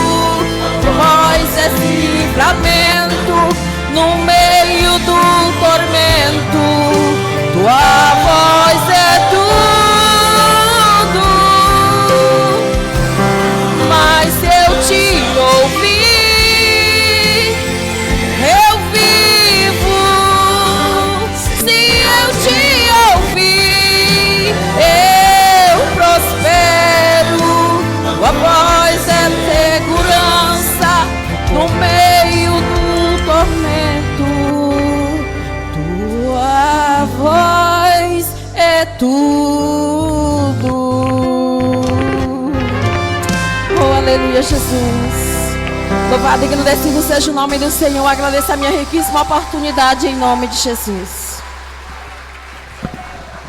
Voz é livramento no meio do tormento. Tua voz é tudo. Mas se eu te ouvir, eu Aleluia, Jesus. Louvado e agradecido seja o nome do Senhor. Agradeço a minha riquíssima oportunidade em nome de Jesus.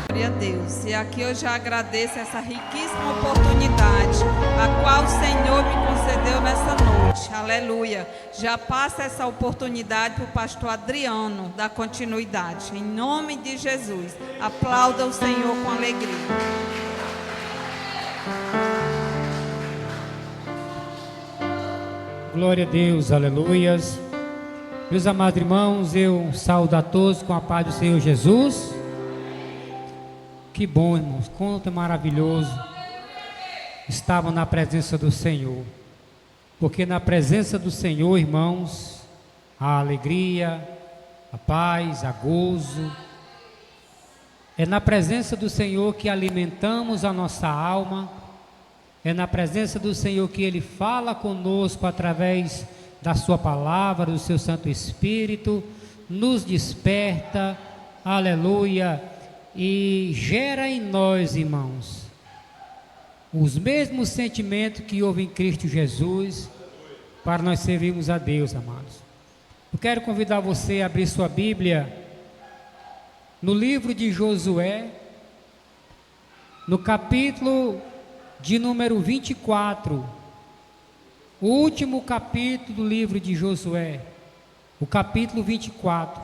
Glória a Deus. E aqui eu já agradeço essa riquíssima oportunidade, a qual o Senhor me concedeu nessa noite. Aleluia. Já passa essa oportunidade para o pastor Adriano dar continuidade. Em nome de Jesus. Aplauda o Senhor com alegria. Glória a Deus, aleluias. Meus amados irmãos, eu saúdo a todos com a paz do Senhor Jesus. Que bom, irmãos, quanto é maravilhoso estar na presença do Senhor. Porque na presença do Senhor, irmãos, há alegria, a paz, há gozo. É na presença do Senhor que alimentamos a nossa alma. É na presença do Senhor que Ele fala conosco através da sua palavra, do seu Santo Espírito, nos desperta, aleluia, e gera em nós, irmãos, os mesmos sentimentos que houve em Cristo Jesus, para nós servirmos a Deus, amados. Eu quero convidar você a abrir sua Bíblia no livro de Josué, no capítulo de número 24, o último capítulo do livro de Josué, o capítulo 24.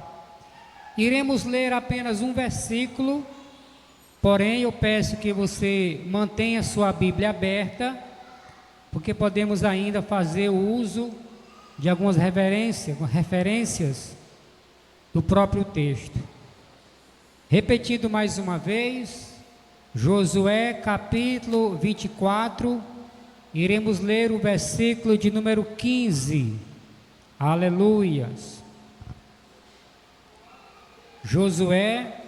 Iremos ler apenas um versículo, porém eu peço que você mantenha sua Bíblia aberta, porque podemos ainda fazer o uso de algumas referências do próprio texto. Repetindo mais uma vez, Josué capítulo 24, iremos ler o versículo de número 15, aleluias. Josué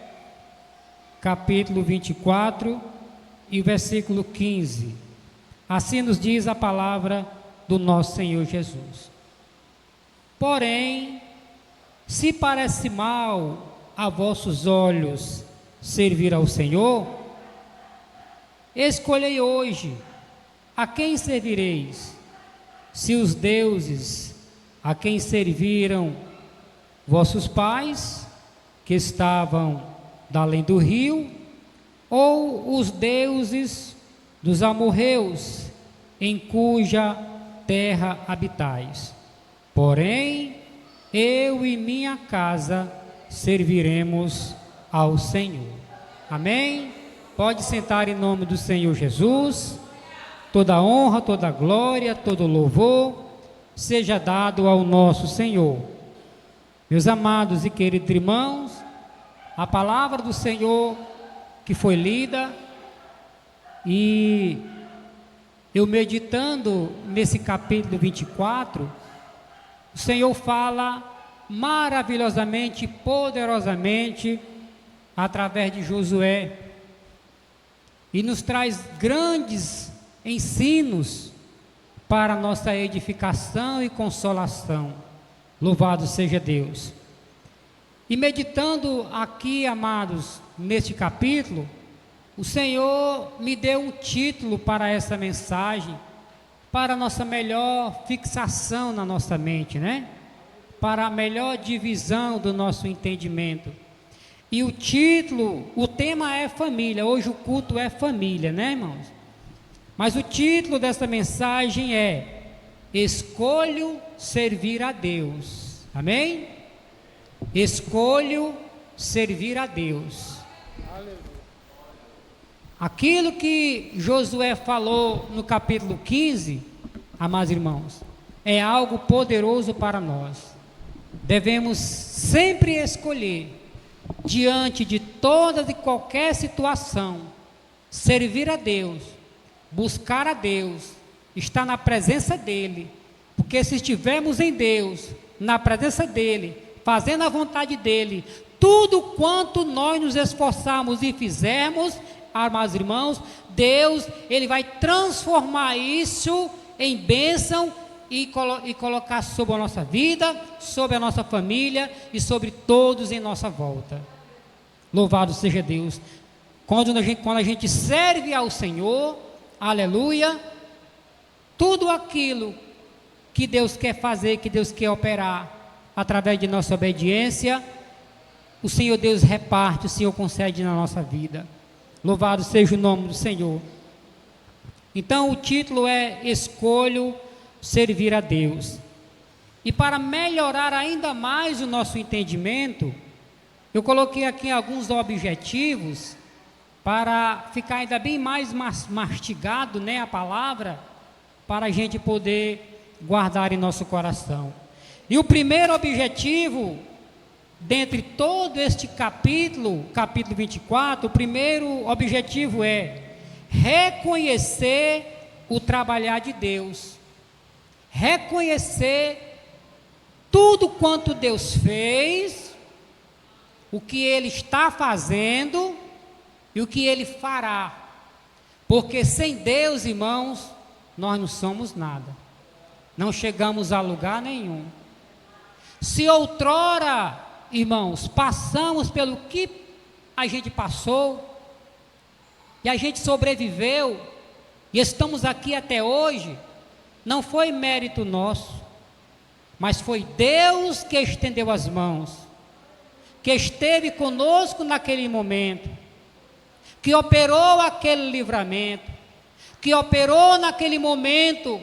capítulo 24 e o versículo 15, assim nos diz a palavra do nosso Senhor Jesus. Porém, se parece mal a vossos olhos servir ao Senhor, escolhei hoje a quem servireis, se os deuses a quem serviram vossos pais, que estavam da além do rio, ou os deuses dos amorreus, em cuja terra habitais. Porém, eu e minha casa serviremos ao Senhor. Amém? Pode sentar em nome do Senhor Jesus. Toda honra, toda glória, todo louvor seja dado ao nosso Senhor. Meus amados e queridos irmãos, a palavra do Senhor que foi lida, e eu meditando nesse capítulo 24, o Senhor fala maravilhosamente, poderosamente, através de Josué, e nos traz grandes ensinos para nossa edificação e consolação. Louvado seja Deus. E meditando aqui, amados, neste capítulo, o Senhor me deu um título para essa mensagem, para a nossa melhor fixação na nossa mente, né? Para a melhor divisão do nosso entendimento. E o título, o tema é família. Hoje o culto é família, né, irmãos? Mas o título dessa mensagem é: escolho servir a Deus. Amém? Escolho servir a Deus. Aquilo que Josué falou no capítulo 15, amados irmãos, é algo poderoso para nós. Devemos sempre escolher, diante de toda e qualquer situação, servir a Deus, buscar a Deus, estar na presença dEle, porque se estivermos em Deus, na presença dEle, fazendo a vontade dEle, tudo quanto nós nos esforçarmos e fizermos, amados irmãos, Deus, Ele vai transformar isso em bênção e colocar sobre a nossa vida, sobre a nossa família e sobre todos em nossa volta. Louvado seja Deus. Quando a gente serve ao Senhor, aleluia, tudo aquilo que Deus quer fazer, que Deus quer operar, através de nossa obediência, o Senhor Deus reparte, o Senhor concede na nossa vida. Louvado seja o nome do Senhor. Então o título é Escolho Servir a Deus. E para melhorar ainda mais o nosso entendimento, eu coloquei aqui alguns objetivos para ficar ainda bem mais mastigado, né, a palavra, para a gente poder guardar em nosso coração. E o primeiro objetivo, dentre todo este capítulo 24, o primeiro objetivo é reconhecer o trabalhar de Deus. Reconhecer tudo quanto Deus fez, o que Ele está fazendo e o que Ele fará. Porque sem Deus, irmãos, nós não somos nada. Não chegamos a lugar nenhum. Se outrora, irmãos, passamos pelo que a gente passou, e a gente sobreviveu, e estamos aqui até hoje, não foi mérito nosso, mas foi Deus que estendeu as mãos, que esteve conosco naquele momento, que operou aquele livramento, que operou naquele momento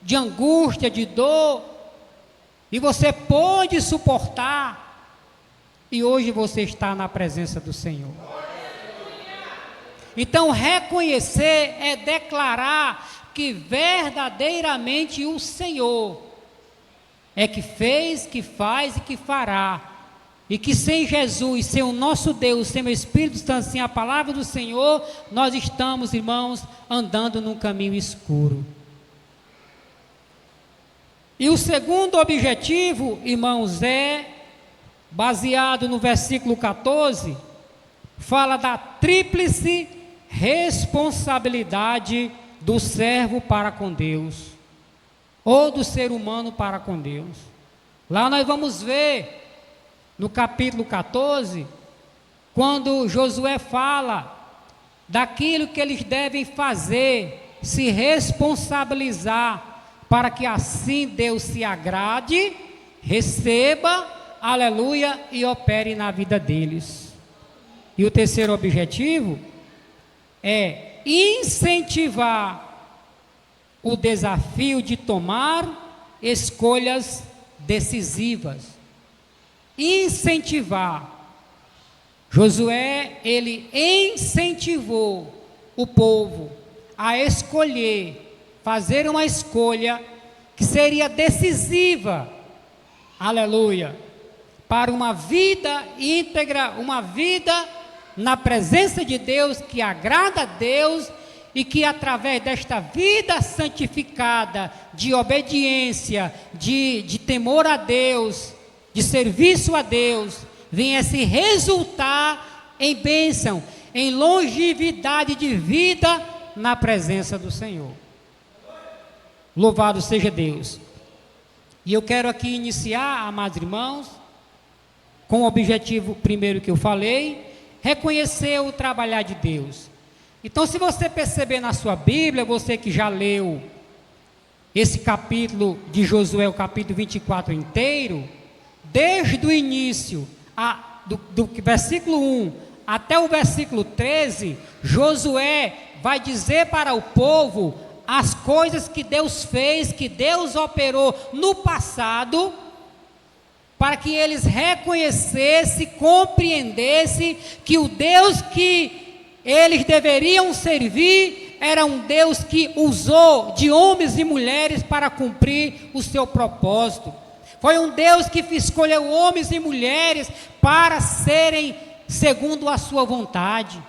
de angústia, de dor, e você pôde suportar, e hoje você está na presença do Senhor. Então reconhecer é declarar que verdadeiramente o Senhor é que fez, que faz e que fará. E que sem Jesus, sem o nosso Deus, sem o Espírito Santo, sem a palavra do Senhor, nós estamos, irmãos, andando num caminho escuro. E o segundo objetivo, irmãos, é baseado no versículo 14, fala da tríplice responsabilidade do servo para com Deus, ou do ser humano para com Deus. Lá nós vamos ver, no capítulo 14, quando Josué fala daquilo que eles devem fazer, se responsabilizar, para que assim Deus se agrade, receba, aleluia, e opere na vida deles. E o terceiro objetivo é incentivar o desafio de tomar escolhas decisivas. Incentivar. Josué, ele incentivou o povo a escolher, fazer uma escolha que seria decisiva, aleluia, para uma vida íntegra, uma vida na presença de Deus, que agrada a Deus, e que através desta vida santificada, de obediência, de temor a Deus, de serviço a Deus, venha se resultar em bênção, em longevidade de vida na presença do Senhor. Louvado seja Deus. E eu quero aqui iniciar, amados irmãos, com o objetivo primeiro que eu falei, reconhecer o trabalhar de Deus. Então, se você perceber na sua Bíblia, você que já leu esse capítulo de Josué, o capítulo 24 inteiro, desde o início, do versículo 1 até o versículo 13, Josué vai dizer para o povo as coisas que Deus fez, que Deus operou no passado, para que eles reconhecessem, compreendessem que o Deus que eles deveriam servir era um Deus que usou de homens e mulheres para cumprir o seu propósito. Foi um Deus que escolheu homens e mulheres para serem segundo a sua vontade.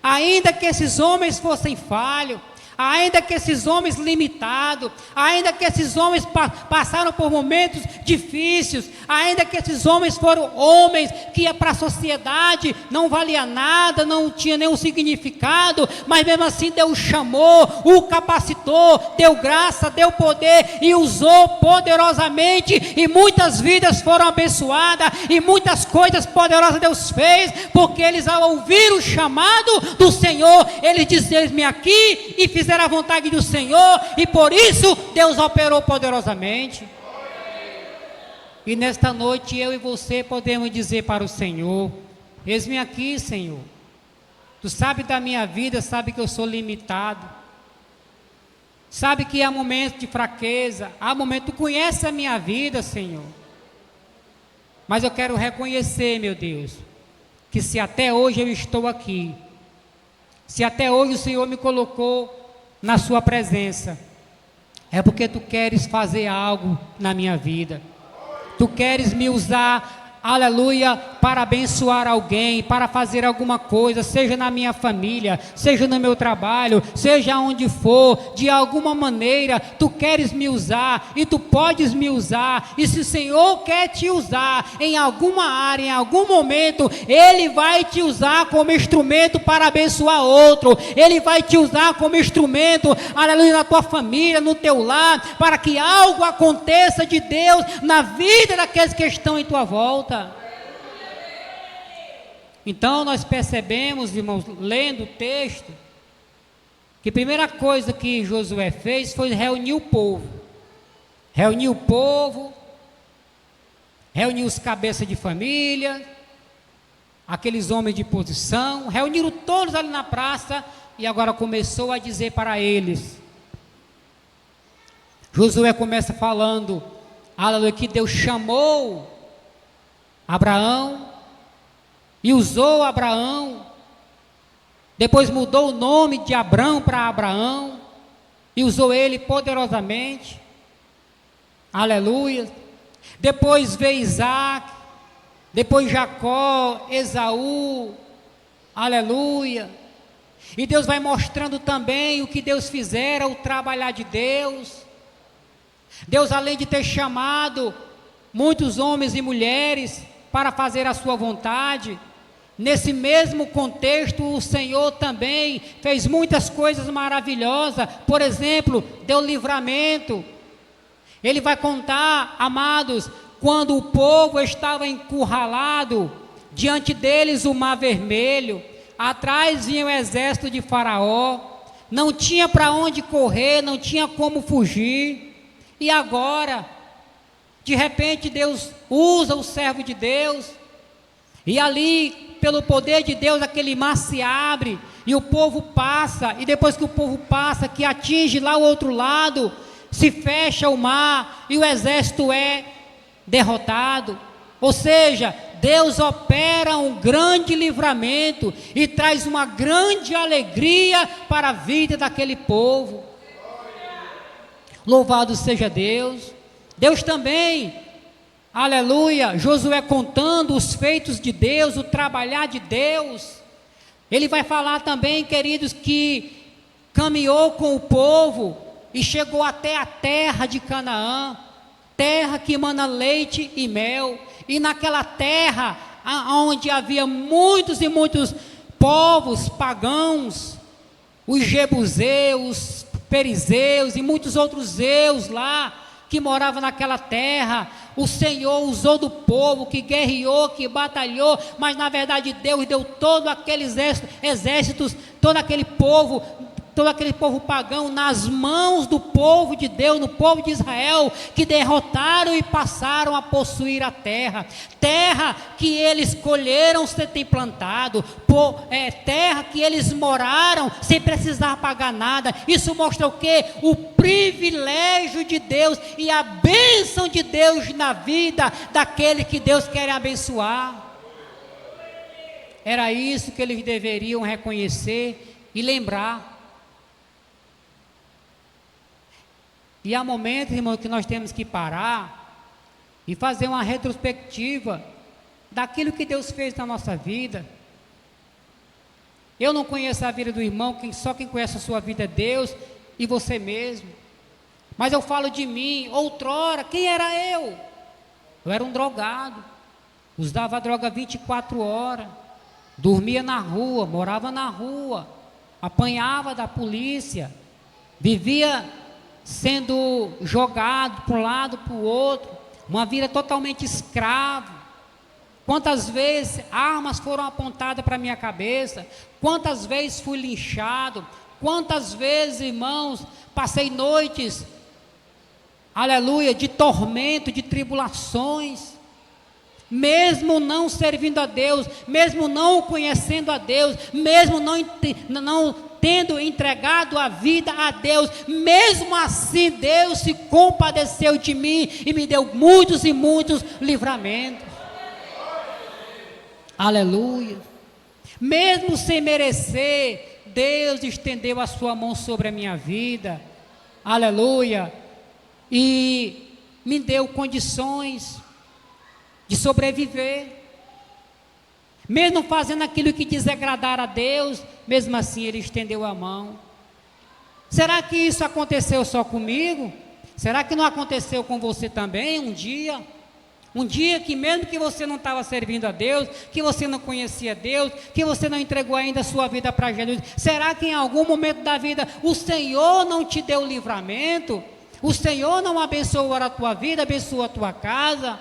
Ainda que esses homens fossem falhos, ainda que esses homens limitados, ainda que esses homens passaram por momentos difíceis, ainda que esses homens foram homens que para a sociedade não valia nada, não tinha nenhum significado, mas mesmo assim Deus chamou, o capacitou, deu graça, deu poder e usou poderosamente, e muitas vidas foram abençoadas, e muitas coisas poderosas Deus fez, porque eles ao ouvir o chamado do Senhor, eles disseram: "Eis-me aqui", e fizeram fizer a vontade do Senhor, e por isso Deus operou poderosamente. E nesta noite eu e você podemos dizer para o Senhor: eis-me aqui, Senhor. Tu sabe da minha vida, sabe que eu sou limitado. Sabe que há momentos de fraqueza, há momentos, tu conhece a minha vida, Senhor. Mas eu quero reconhecer, meu Deus, que se até hoje eu estou aqui, se até hoje o Senhor me colocou na sua presença, é porque tu queres fazer algo na minha vida. Tu queres me usar, aleluia, para abençoar alguém, para fazer alguma coisa, seja na minha família, seja no meu trabalho, seja onde for, de alguma maneira, tu queres me usar, e tu podes me usar, e se o Senhor quer te usar, em alguma área, em algum momento, Ele vai te usar como instrumento para abençoar outro, Ele vai te usar como instrumento, aleluia, na tua família, no teu lar, para que algo aconteça de Deus na vida daqueles que estão em tua volta. Então nós percebemos, irmãos, lendo o texto, que a primeira coisa que Josué fez foi reunir o povo. Reunir o povo, reunir os cabeças de família, aqueles homens de posição, reuniram todos ali na praça e agora começou a dizer para eles. Josué começa falando, aleluia, que Deus chamou Abraão e usou Abraão, depois mudou o nome de Abrão para Abraão e usou ele poderosamente, aleluia. Depois veio Isaac, depois Jacó, Esaú, aleluia. E Deus vai mostrando também o que Deus fizera, o trabalhar de Deus. Deus, além de ter chamado muitos homens e mulheres para fazer a sua vontade, nesse mesmo contexto o Senhor também fez muitas coisas maravilhosas. Por exemplo, deu livramento. Ele vai contar, amados, quando o povo estava encurralado, diante deles o mar vermelho, atrás vinha o exército de Faraó, não tinha para onde correr, não tinha como fugir. E agora, de repente Deus usa o servo de Deus, e ali, pelo poder de Deus, aquele mar se abre, e o povo passa, e depois que o povo passa, que atinge lá o outro lado, se fecha o mar, e o exército é derrotado. Ou seja, Deus opera um grande livramento, e traz uma grande alegria para a vida daquele povo. Louvado seja Deus. Deus também, aleluia, Josué contando os feitos de Deus, o trabalhar de Deus. Ele vai falar também, queridos, que caminhou com o povo e chegou até a terra de Canaã, terra que emana leite e mel. E naquela terra, onde havia muitos e muitos povos pagãos, os jebuseus, perizeus e muitos outros zeus lá, que moravam naquela terra, o Senhor usou do povo, que guerreou, que batalhou, mas na verdade Deus deu todo aqueles exércitos, todo aquele povo pagão nas mãos do povo de Deus, no povo de Israel, que derrotaram e passaram a possuir a terra, terra que eles escolheram ser plantado, terra que eles moraram sem precisar pagar nada. Isso mostra o quê? O privilégio de Deus e a bênção de Deus na vida daquele que Deus quer abençoar. Era isso que eles deveriam reconhecer e lembrar. E há momentos, irmão, que nós temos que parar e fazer uma retrospectiva daquilo que Deus fez na nossa vida. Eu não conheço a vida do irmão, só quem conhece a sua vida é Deus e você mesmo. Mas eu falo de mim, outrora, quem era eu? Eu era um drogado, usava droga 24 horas, dormia na rua, morava na rua, apanhava da polícia, vivia sendo jogado para um lado, para o outro, uma vida totalmente escravo. Quantas vezes armas foram apontadas para a minha cabeça, quantas vezes fui linchado, Quantas vezes, irmãos, passei noites, aleluia, de tormento, de tribulações, mesmo não servindo a Deus, mesmo não conhecendo a Deus, mesmo não tendo entregado a vida a Deus, mesmo assim Deus se compadeceu de mim e me deu muitos e muitos livramentos. Aleluia. Mesmo sem merecer, Deus estendeu a sua mão sobre a minha vida. Aleluia. E me deu condições de sobreviver. Mesmo fazendo aquilo que desagradar a Deus, mesmo assim Ele estendeu a mão. Será que isso aconteceu só comigo? Será que não aconteceu com você também um dia? Um dia que mesmo que você não estava servindo a Deus, que você não conhecia Deus, que você não entregou ainda a sua vida para Jesus, será que em algum momento da vida o Senhor não te deu livramento? O Senhor não abençoou a tua vida, abençoou a tua casa?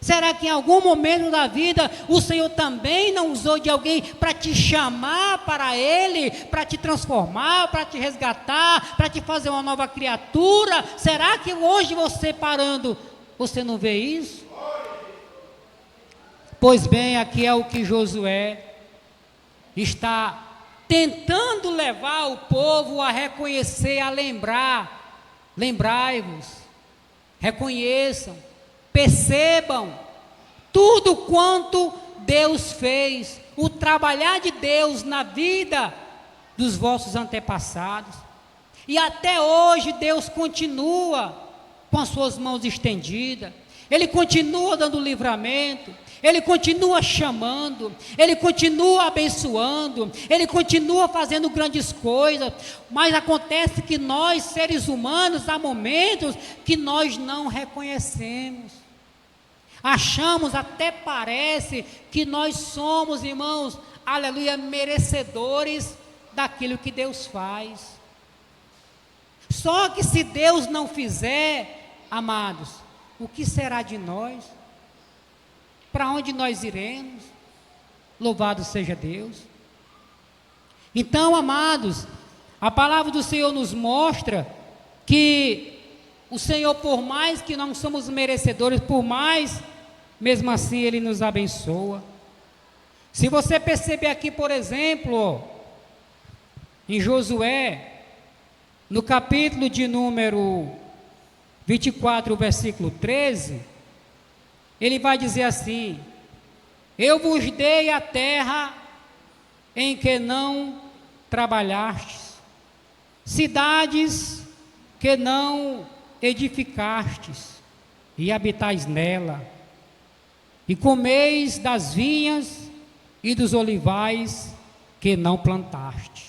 Será que em algum momento da vida o Senhor também não usou de alguém para te chamar para Ele, para te transformar, para te resgatar, para te fazer uma nova criatura? Será que hoje você parando, você não vê isso? Pois bem, aqui é o que Josué está tentando levar o povo a reconhecer, a lembrar. Lembrai-vos, reconheçam, percebam tudo quanto Deus fez, o trabalhar de Deus na vida dos vossos antepassados. E até hoje Deus continua com as suas mãos estendidas, Ele continua dando livramento, Ele continua chamando, Ele continua abençoando, Ele continua fazendo grandes coisas, mas acontece que nós, seres humanos, há momentos que nós não reconhecemos. Achamos, até parece que nós somos, irmãos, aleluia, merecedores daquilo que Deus faz. Só que se Deus não fizer, amados, o que será de nós? Para onde nós iremos? Louvado seja Deus. Então, amados, a palavra do Senhor nos mostra que o Senhor, por mais que não somos merecedores, por mais, mesmo assim Ele nos abençoa. Se você perceber aqui, por exemplo, em Josué, no capítulo de número 24, versículo 13, ele vai dizer assim: eu vos dei a terra em que não trabalhastes, cidades que não edificastes, e habitais nela, e comeis das vinhas e dos olivais que não plantaste.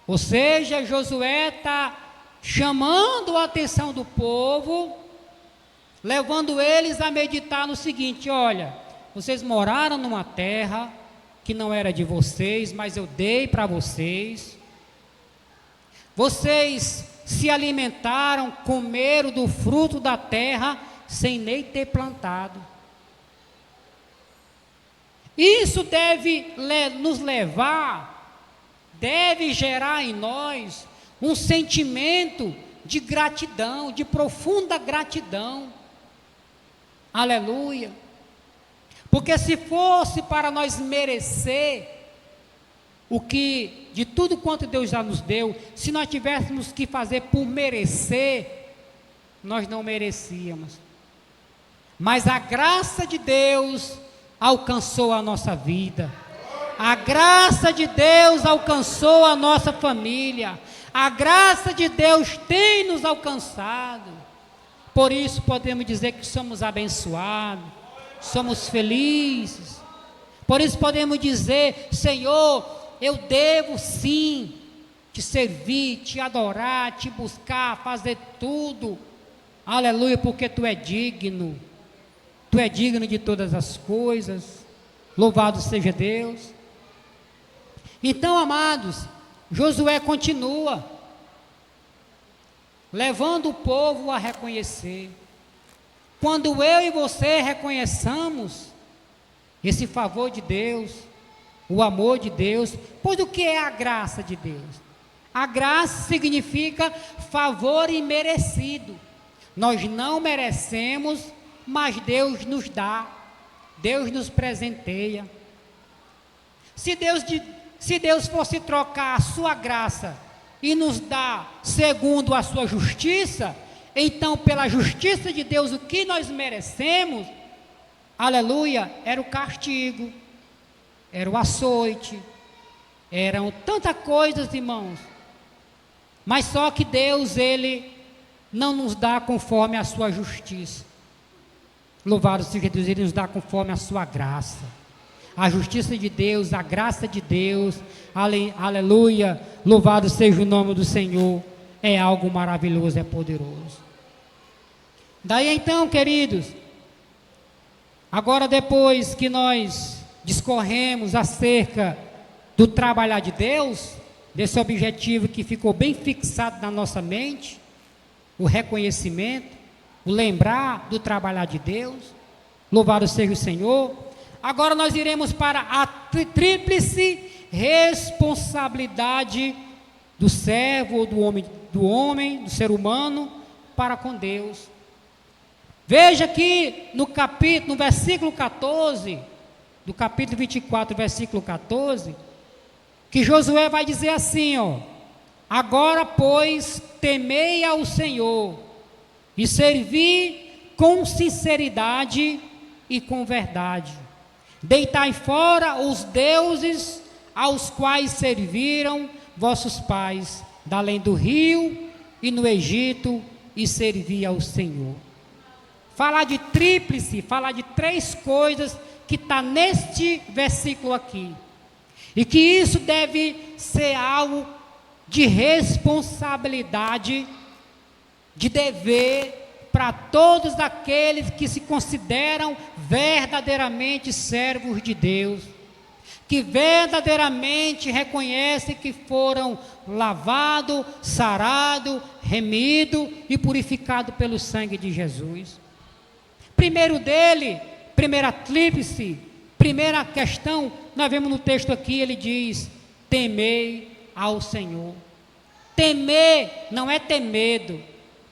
Ou seja, Josué está chamando a atenção do povo, levando eles a meditar no seguinte: olha, vocês moraram numa terra que não era de vocês, mas eu dei para vocês. Vocês se alimentaram, comeram do fruto da terra, sem nem ter plantado. Isso deve nos levar, deve gerar em nós um sentimento de gratidão, de profunda gratidão. Aleluia. Porque se fosse para nós merecer o que, de tudo quanto Deus já nos deu, se nós tivéssemos que fazer por merecer, nós não merecíamos. Mas a graça de Deus alcançou a nossa vida. A graça de Deus alcançou a nossa família. A graça de Deus tem nos alcançado. Por isso podemos dizer que somos abençoados, somos felizes. Por isso podemos dizer: Senhor, eu devo sim te servir, te adorar, te buscar, fazer tudo. Aleluia, porque tu é digno. Tu é digno de todas as coisas. Louvado seja Deus. Então, amados, Josué continua levando o povo a reconhecer. Quando eu e você reconheçamos esse favor de Deus, o amor de Deus. Pois o que é a graça de Deus? A graça significa favor imerecido. Nós não merecemos, mas Deus nos dá, Deus nos presenteia. Se Deus fosse trocar a sua graça e nos dar segundo a sua justiça, então pela justiça de Deus o que nós merecemos, aleluia, era o castigo, era o açoite, eram tantas coisas, irmãos. Mas só que Deus, Ele não nos dá conforme a sua justiça. Louvado seja Deus, Ele nos dá conforme a sua graça. A justiça de Deus, a graça de Deus, aleluia, louvado seja o nome do Senhor, é algo maravilhoso, é poderoso. Daí então, queridos, agora depois que nós discorremos acerca do trabalhar de Deus, desse objetivo que ficou bem fixado na nossa mente, o reconhecimento, o lembrar do trabalhar de Deus, louvado seja o Senhor. Agora nós iremos para a tríplice responsabilidade do servo, do homem, do ser humano, para com Deus. Veja que no versículo 14, do capítulo 24, versículo 14, que Josué vai dizer assim, ó: agora, pois, temei ao Senhor e servi com sinceridade e com verdade. Deitai fora os deuses aos quais serviram vossos pais, da além do rio e no Egito, e servi ao Senhor. Falar de tríplice, falar de três coisas que está neste versículo aqui. E que isso deve ser algo de responsabilidade, de dever para todos aqueles que se consideram verdadeiramente servos de Deus, que verdadeiramente reconhecem que foram lavados, sarados, remidos e purificados pelo sangue de Jesus. Primeiro dele, primeira tríplice, primeira questão, nós vemos no texto aqui, ele diz: temei ao Senhor. Temer não é ter medo.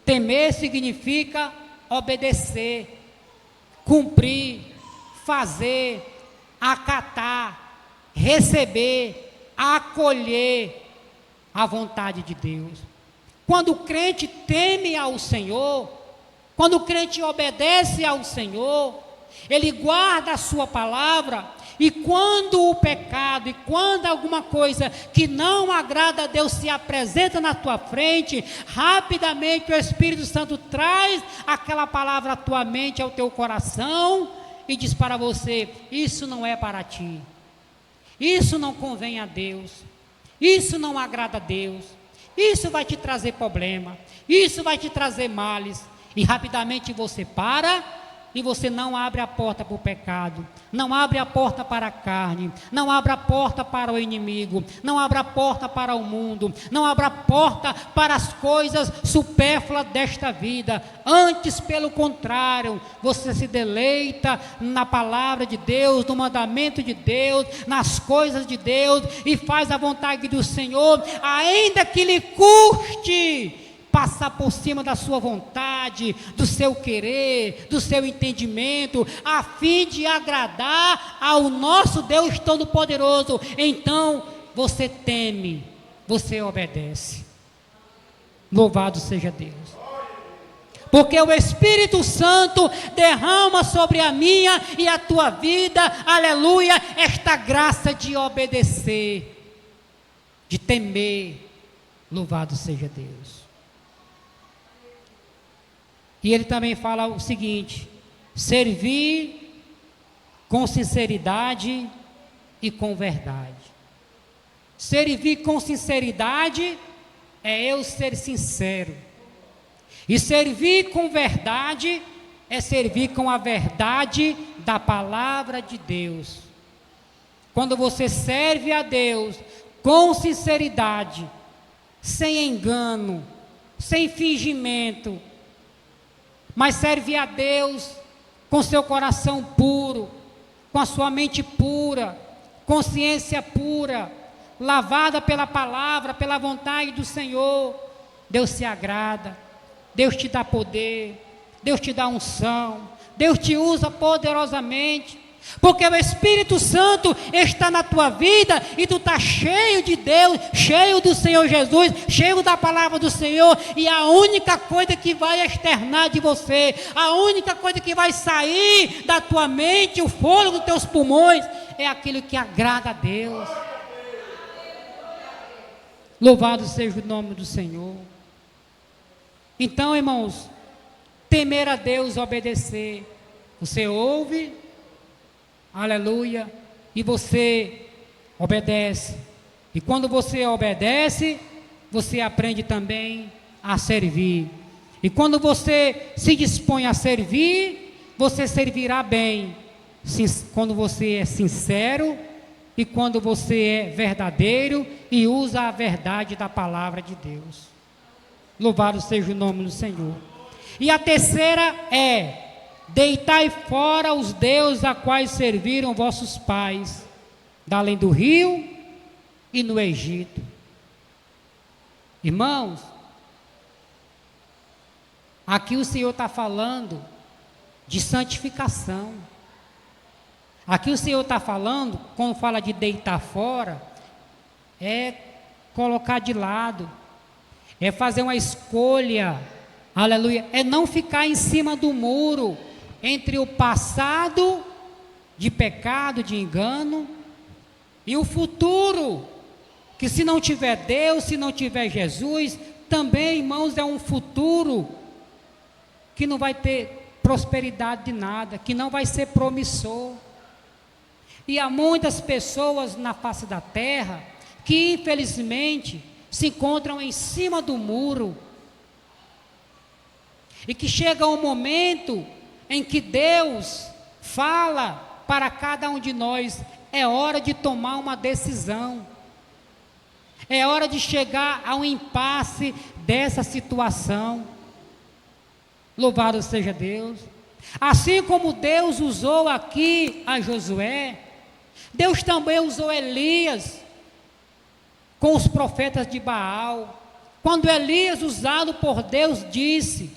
Temer significa obedecer, cumprir, fazer, acatar, receber, acolher a vontade de Deus. Quando o crente teme ao Senhor, quando o crente obedece ao Senhor, ele guarda a sua palavra, e quando o pecado, e quando alguma coisa que não agrada a Deus se apresenta na tua frente, rapidamente o Espírito Santo traz aquela palavra à tua mente, ao teu coração, e diz para você: isso não é para ti, isso não convém a Deus, isso não agrada a Deus, isso vai te trazer problema, isso vai te trazer males, e rapidamente você para, e você não abre a porta para o pecado, não abre a porta para a carne, não abre a porta para o inimigo, não abre a porta para o mundo, não abre a porta para as coisas supérfluas desta vida. Antes, pelo contrário, você se deleita na palavra de Deus, no mandamento de Deus, nas coisas de Deus, e faz a vontade do Senhor, ainda que lhe custe passar por cima da sua vontade, do seu querer, do seu entendimento, a fim de agradar ao nosso Deus Todo-Poderoso. Então, você teme, você obedece. Louvado seja Deus. Porque o Espírito Santo derrama sobre a minha e a tua vida, aleluia, esta graça de obedecer, de temer. Louvado seja Deus. E ele também fala o seguinte: servir com sinceridade e com verdade. Servir com sinceridade é eu ser sincero. E servir com verdade é servir com a verdade da palavra de Deus. Quando você serve a Deus com sinceridade, sem engano, sem fingimento, mas serve a Deus com seu coração puro, com a sua mente pura, consciência pura, lavada pela palavra, pela vontade do Senhor, Deus se agrada, Deus te dá poder, Deus te dá unção, Deus te usa poderosamente, porque o Espírito Santo está na tua vida e tu está cheio de Deus, cheio do Senhor Jesus, cheio da palavra do Senhor, e a única coisa que vai externar de você, a única coisa que vai sair da tua mente, o fôlego dos teus pulmões, é aquilo que agrada a Deus. Louvado seja o nome do Senhor. Então, irmãos, temer a Deus, obedecer. Você ouve, aleluia, e você obedece. E quando você obedece, você aprende também a servir. E quando você se dispõe a servir, você servirá bem. Quando você é sincero e quando você é verdadeiro e usa a verdade da palavra de Deus. Louvado seja o nome do Senhor. E a terceira é: deitai fora os deuses a quais serviram vossos pais, da além do rio e no Egito. Irmãos, aqui o Senhor está falando de santificação. Aqui o Senhor está falando, quando fala de deitar fora, é colocar de lado, é fazer uma escolha, aleluia, é não ficar em cima do muro, entre o passado de pecado, de engano, e o futuro, que se não tiver Deus, se não tiver Jesus, também, irmãos, é um futuro que não vai ter prosperidade de nada, que não vai ser promissor. E há muitas pessoas na face da terra que infelizmente se encontram em cima do muro, e que chega um momento em que Deus fala para cada um de nós: é hora de tomar uma decisão, é hora de chegar ao impasse dessa situação. Louvado seja Deus. Assim como Deus usou aqui a Josué, Deus também usou Elias com os profetas de Baal. Quando Elias, usado por Deus, disse: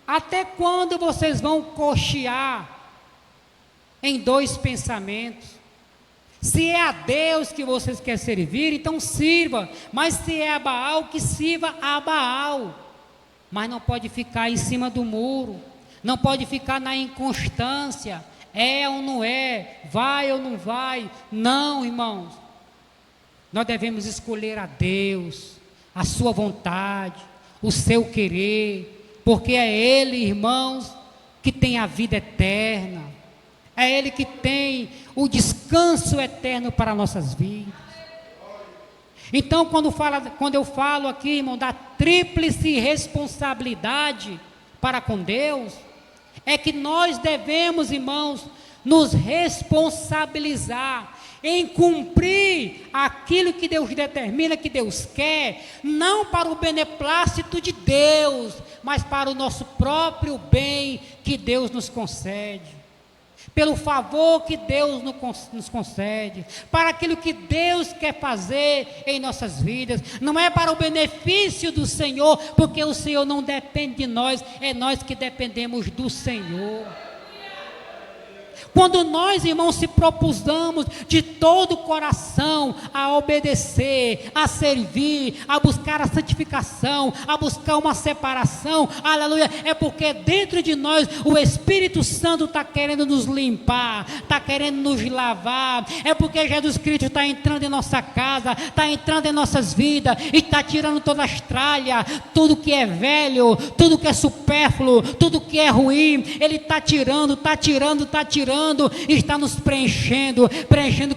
até quando vocês vão cochear em dois pensamentos? Se é a Deus que vocês querem servir, então sirva, mas se é a Baal, que sirva a Baal. Mas não pode ficar em cima do muro, não pode ficar na inconstância, é ou não é, vai ou não vai. Não, irmãos, nós devemos escolher a Deus, a sua vontade, o seu querer, porque é Ele, irmãos, que tem a vida eterna, é Ele que tem o descanso eterno para nossas vidas. Então, quando eu falo aqui, irmão, da tríplice responsabilidade para com Deus, é que nós devemos, irmãos, nos responsabilizar em cumprir aquilo que Deus determina, que Deus quer, não para o beneplácito de Deus, mas para o nosso próprio bem que Deus nos concede, pelo favor que Deus nos concede, para aquilo que Deus quer fazer em nossas vidas. Não é para o benefício do Senhor, porque o Senhor não depende de nós, é nós que dependemos do Senhor. Quando nós, irmãos, se propusamos de todo o coração a obedecer, a servir, a buscar a santificação, a buscar uma separação, aleluia, é porque dentro de nós o Espírito Santo está querendo nos limpar, está querendo nos lavar, é porque Jesus Cristo está entrando em nossa casa, está entrando em nossas vidas, e está tirando toda as tralhas, tudo que é velho, tudo que é supérfluo, tudo que é ruim, Ele está tirando, e está nos preenchendo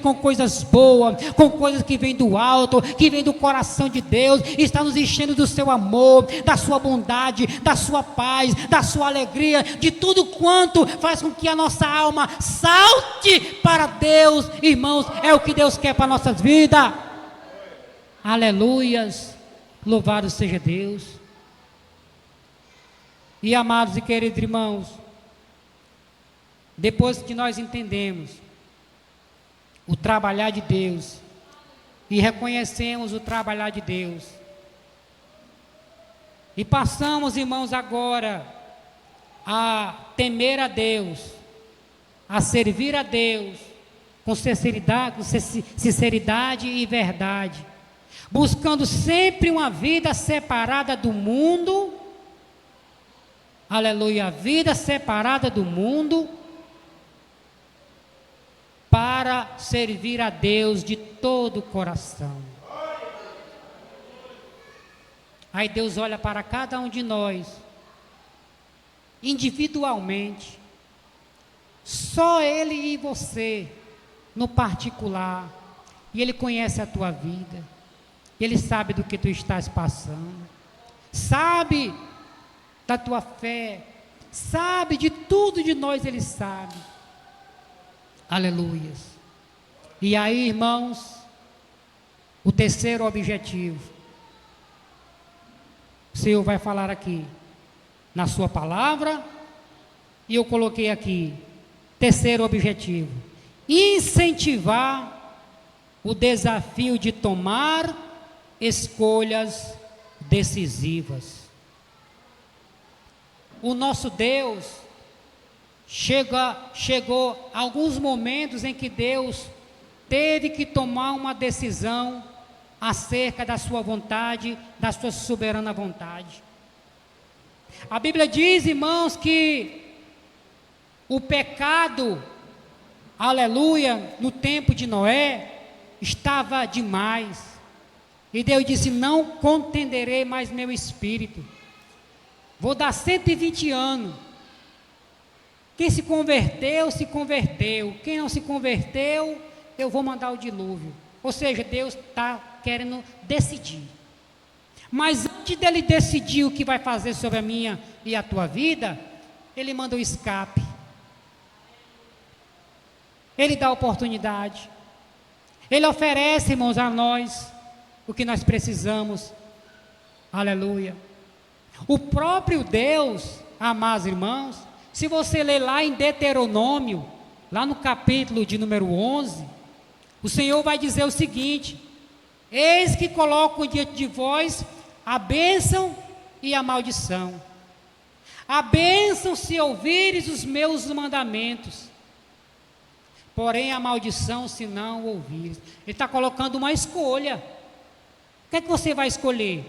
com coisas boas, com coisas que vêm do alto, que vêm do coração de Deus, e está nos enchendo do seu amor, da sua bondade, da sua paz, da sua alegria, de tudo quanto faz com que a nossa alma salte para Deus. Irmãos, é o que Deus quer para nossas vidas. Aleluias, louvado seja Deus. E amados e queridos irmãos, depois que nós entendemos o trabalhar de Deus e reconhecemos o trabalhar de Deus. E passamos, irmãos, agora a temer a Deus, a servir a Deus com sinceridade e verdade, buscando sempre uma vida separada do mundo, aleluia, vida separada do mundo, para servir a Deus de todo o coração. Aí Deus olha para cada um de nós, individualmente, só Ele e você, no particular, e Ele conhece a tua vida, Ele sabe do que tu estás passando, sabe da tua fé, sabe de tudo de nós, Ele sabe. Aleluias. E aí, irmãos, o terceiro objetivo, o Senhor vai falar aqui, na sua palavra, e eu coloquei aqui, terceiro objetivo, incentivar o desafio de tomar escolhas decisivas. O nosso Deus chegou alguns momentos em que Deus teve que tomar uma decisão acerca da sua vontade, da sua soberana vontade. A Bíblia diz, irmãos, que o pecado, aleluia, no tempo de Noé, estava demais. E Deus disse: não contenderei mais meu espírito. Vou dar 120 anos. Quem se converteu, se converteu. Quem não se converteu, eu vou mandar o dilúvio. Ou seja, Deus está querendo decidir. Mas antes dele decidir o que vai fazer sobre a minha e a tua vida, Ele manda o escape. Ele dá oportunidade. Ele oferece, irmãos, a nós o que nós precisamos. Aleluia. O próprio Deus, amados irmãos, se você ler lá em Deuteronômio, lá no capítulo de número 11, o Senhor vai dizer o seguinte: eis que coloco diante de vós a bênção e a maldição. A bênção se ouvires os meus mandamentos, porém a maldição se não ouvires. Ele está colocando uma escolha. O que é que você vai escolher?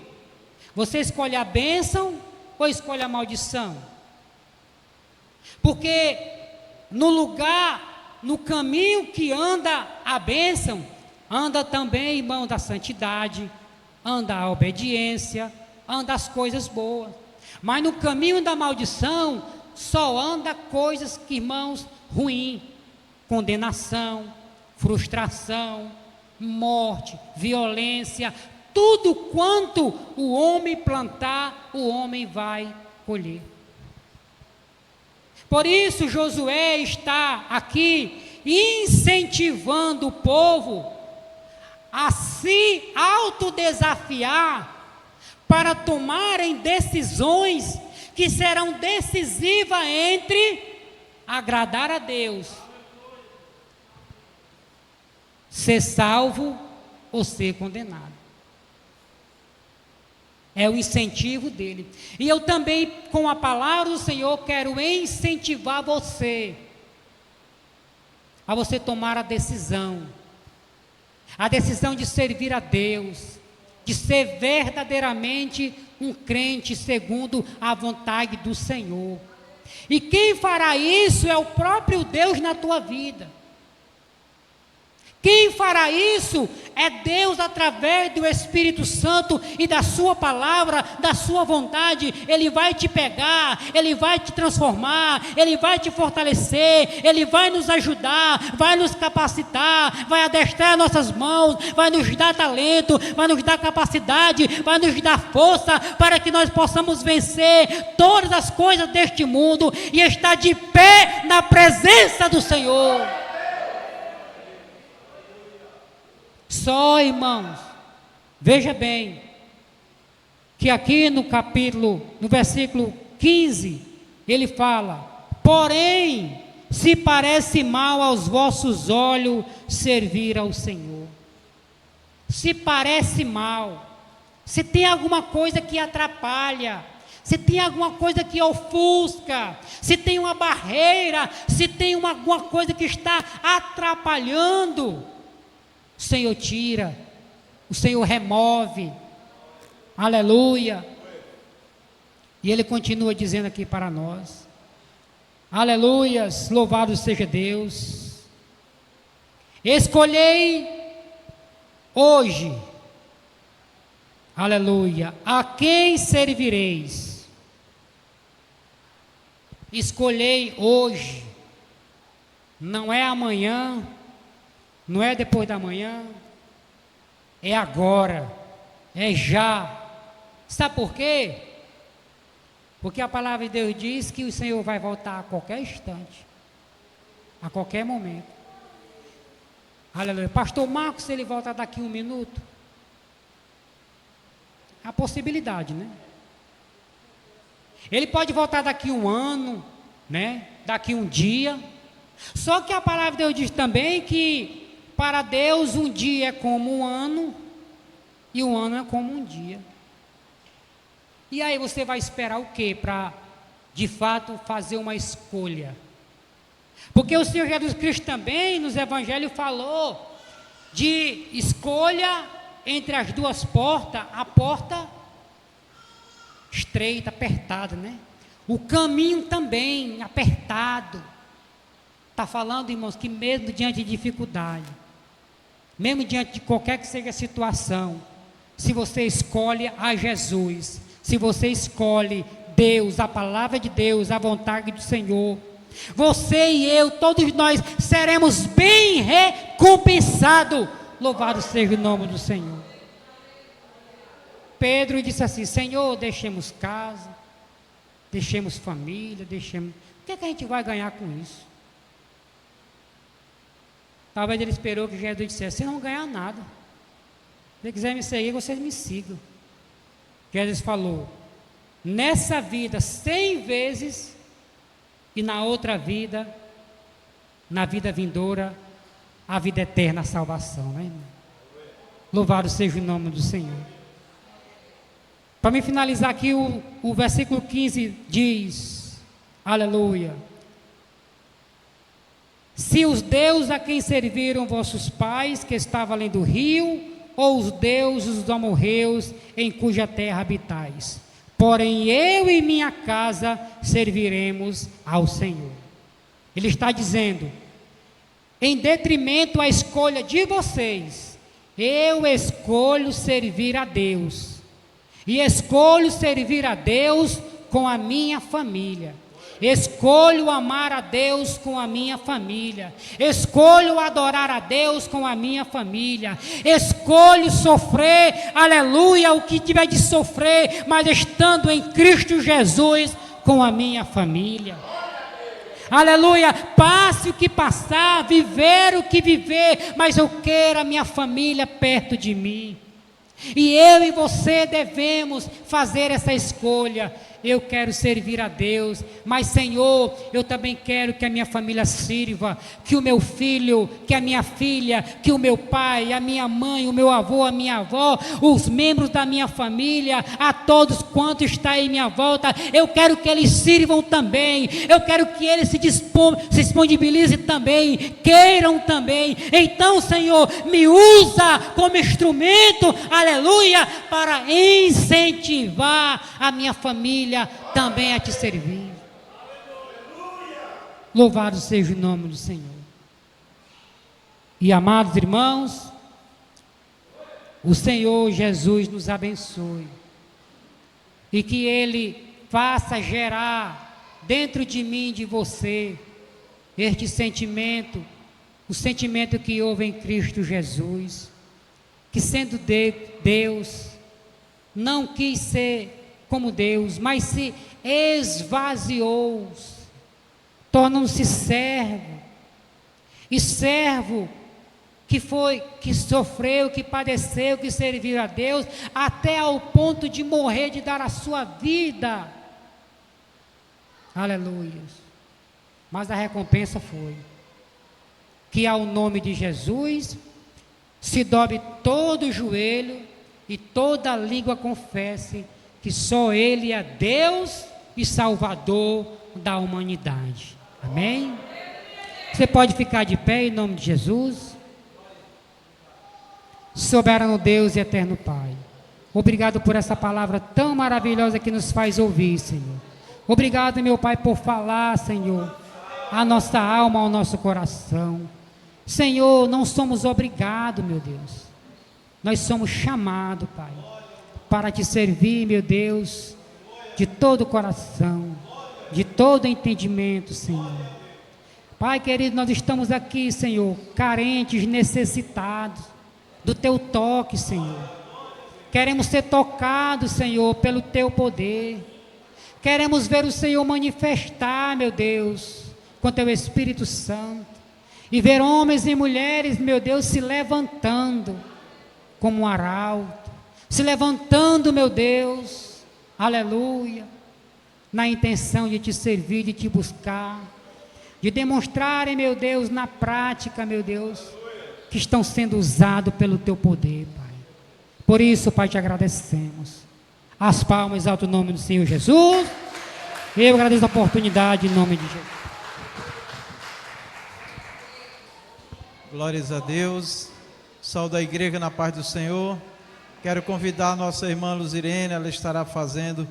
Você escolhe a bênção ou escolhe a maldição? Porque no lugar, no caminho que anda a bênção, anda também, irmão, da santidade, anda a obediência, anda as coisas boas. Mas no caminho da maldição, só anda coisas que, irmãos, ruins. Condenação, frustração, morte, violência, tudo quanto o homem plantar, o homem vai colher. Por isso Josué está aqui incentivando o povo a se autodesafiar para tomarem decisões que serão decisivas entre agradar a Deus, ser salvo ou ser condenado. É o incentivo dele. E eu também, com a palavra do Senhor, quero incentivar você a você tomar a decisão de servir a Deus, de ser verdadeiramente um crente segundo a vontade do Senhor. E quem fará isso é o próprio Deus na tua vida. Quem fará isso é Deus através do Espírito Santo e da sua palavra, da sua vontade. Ele vai te pegar, Ele vai te transformar, Ele vai te fortalecer, Ele vai nos ajudar, vai nos capacitar, vai adestrar nossas mãos, vai nos dar talento, vai nos dar capacidade, vai nos dar força para que nós possamos vencer todas as coisas deste mundo e estar de pé na presença do Senhor. Só, irmãos, veja bem, que aqui no versículo 15, ele fala: porém, se parece mal aos vossos olhos servir ao Senhor. Se parece mal, se tem alguma coisa que atrapalha, se tem alguma coisa que ofusca, se tem uma barreira, se tem alguma coisa que está atrapalhando, o Senhor tira, o Senhor remove. Aleluia. E Ele continua dizendo aqui para nós: aleluias, louvado seja Deus. Escolhei hoje, aleluia, a quem servireis? Escolhei hoje, não é amanhã, não é depois da manhã, é agora, é já. Sabe por quê? Porque a palavra de Deus diz que o Senhor vai voltar a qualquer instante, a qualquer momento. Aleluia. Pastor Marcos, ele volta daqui 1 minuto. A possibilidade, né? Ele pode voltar daqui 1 ano, né? Daqui 1 dia. Só que a palavra de Deus diz também que para Deus 1 dia é como 1 ano e 1 ano é como 1 dia. E aí você vai esperar o quê para, de fato, fazer uma escolha? Porque o Senhor Jesus Cristo também, nos evangelhos, falou de escolha entre as 2 portas, a porta estreita, apertada, né? O caminho também apertado. Está falando, irmãos, que mesmo diante de dificuldade, mesmo diante de qualquer que seja a situação, se você escolhe a Jesus, se você escolhe Deus, a palavra de Deus, a vontade do Senhor, você e eu, todos nós, seremos bem recompensados. Louvado seja o nome do Senhor. Pedro disse assim: Senhor, deixemos casa, deixemos família, deixemos... O que é que a gente vai ganhar com isso? Talvez ele esperou que Jesus dissesse: você não ganhar nada. Se você quiser me seguir, vocês me sigam. Jesus falou: nessa vida 100 vezes, e na outra vida, na vida vindoura, a vida eterna, a salvação, né, irmão? Louvado seja o nome do Senhor. Para me finalizar aqui, o versículo 15 diz, aleluia: se os deuses a quem serviram vossos pais, que estavam além do rio, ou os deuses dos amorreus, em cuja terra habitais, porém eu e minha casa serviremos ao Senhor. Ele está dizendo, em detrimento à escolha de vocês, eu escolho servir a Deus, e escolho servir a Deus com a minha família. Escolho amar a Deus com a minha família. Escolho adorar a Deus com a minha família. Escolho sofrer, aleluia, o que tiver de sofrer, mas estando em Cristo Jesus com a minha família. Aleluia, passe o que passar, viver o que viver, mas eu quero a minha família perto de mim. E eu e você devemos fazer essa escolha. Eu quero servir a Deus, mas Senhor, eu também quero que a minha família sirva, que o meu filho, que a minha filha, que o meu pai, a minha mãe, o meu avô, a minha avó, os membros da minha família, a todos quantos está em minha volta, eu quero que eles sirvam também, eu quero que eles se disponibilizem também, queiram também. Então, Senhor, me usa como instrumento, aleluia, para incentivar a minha família também a te servir. Louvado seja o nome do Senhor. E amados irmãos, o Senhor Jesus nos abençoe e que Ele faça gerar dentro de mim e de você este sentimento, o sentimento que houve em Cristo Jesus, que sendo Deus, não quis ser como Deus, mas se esvaziou, tornando-se servo, e servo que sofreu, que padeceu, que serviu a Deus, até ao ponto de morrer, de dar a sua vida. Aleluia. mas a recompensa foi que ao nome de Jesus se dobre todo o joelho e toda língua confesse que só Ele é Deus e Salvador da humanidade. Amém? Você pode ficar de pé em nome de Jesus. Soberano Deus e eterno Pai, obrigado por essa palavra tão maravilhosa que nos faz ouvir, Senhor. Obrigado, meu Pai, por falar, Senhor, a nossa alma, ao nosso coração. Senhor, não somos obrigados, meu Deus. Nós somos chamados, Pai, para te servir, meu Deus, de todo o coração, de todo entendimento, Senhor. Pai querido, nós estamos aqui, Senhor, carentes, necessitados do Teu toque, Senhor. Queremos ser tocados, Senhor, pelo Teu poder. Queremos ver o Senhor manifestar, meu Deus, com Teu Espírito Santo. E ver homens e mulheres, meu Deus, se levantando como um arauto. Se levantando, meu Deus, aleluia, na intenção de Te servir, de Te buscar. De demonstrarem, meu Deus, na prática, meu Deus, que estão sendo usados pelo Teu poder, Pai. Por isso, Pai, Te agradecemos. As palmas, alto nome do Senhor Jesus. Eu agradeço a oportunidade em nome de Jesus. Glórias a Deus. Saúde a igreja na paz do Senhor. Quero convidar a nossa irmã Luzirene, ela estará fazendo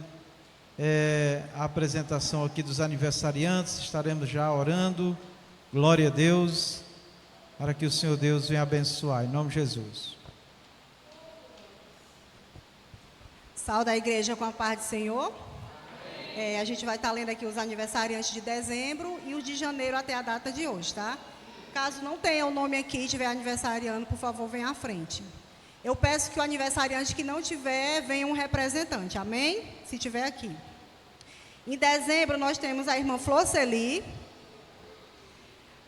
a apresentação aqui dos aniversariantes. Estaremos já orando. Glória a Deus, para que o Senhor Deus venha abençoar, em nome de Jesus. Saúde a igreja com a paz do Senhor. A gente vai estar lendo aqui os aniversariantes de dezembro e os de janeiro até a data de hoje, tá? Caso não tenha o nome aqui e estiver aniversariando, por favor, venha à frente. Eu peço que o aniversariante que não tiver, venha um representante, amém? Se tiver aqui. Em dezembro, nós temos a irmã Floceli,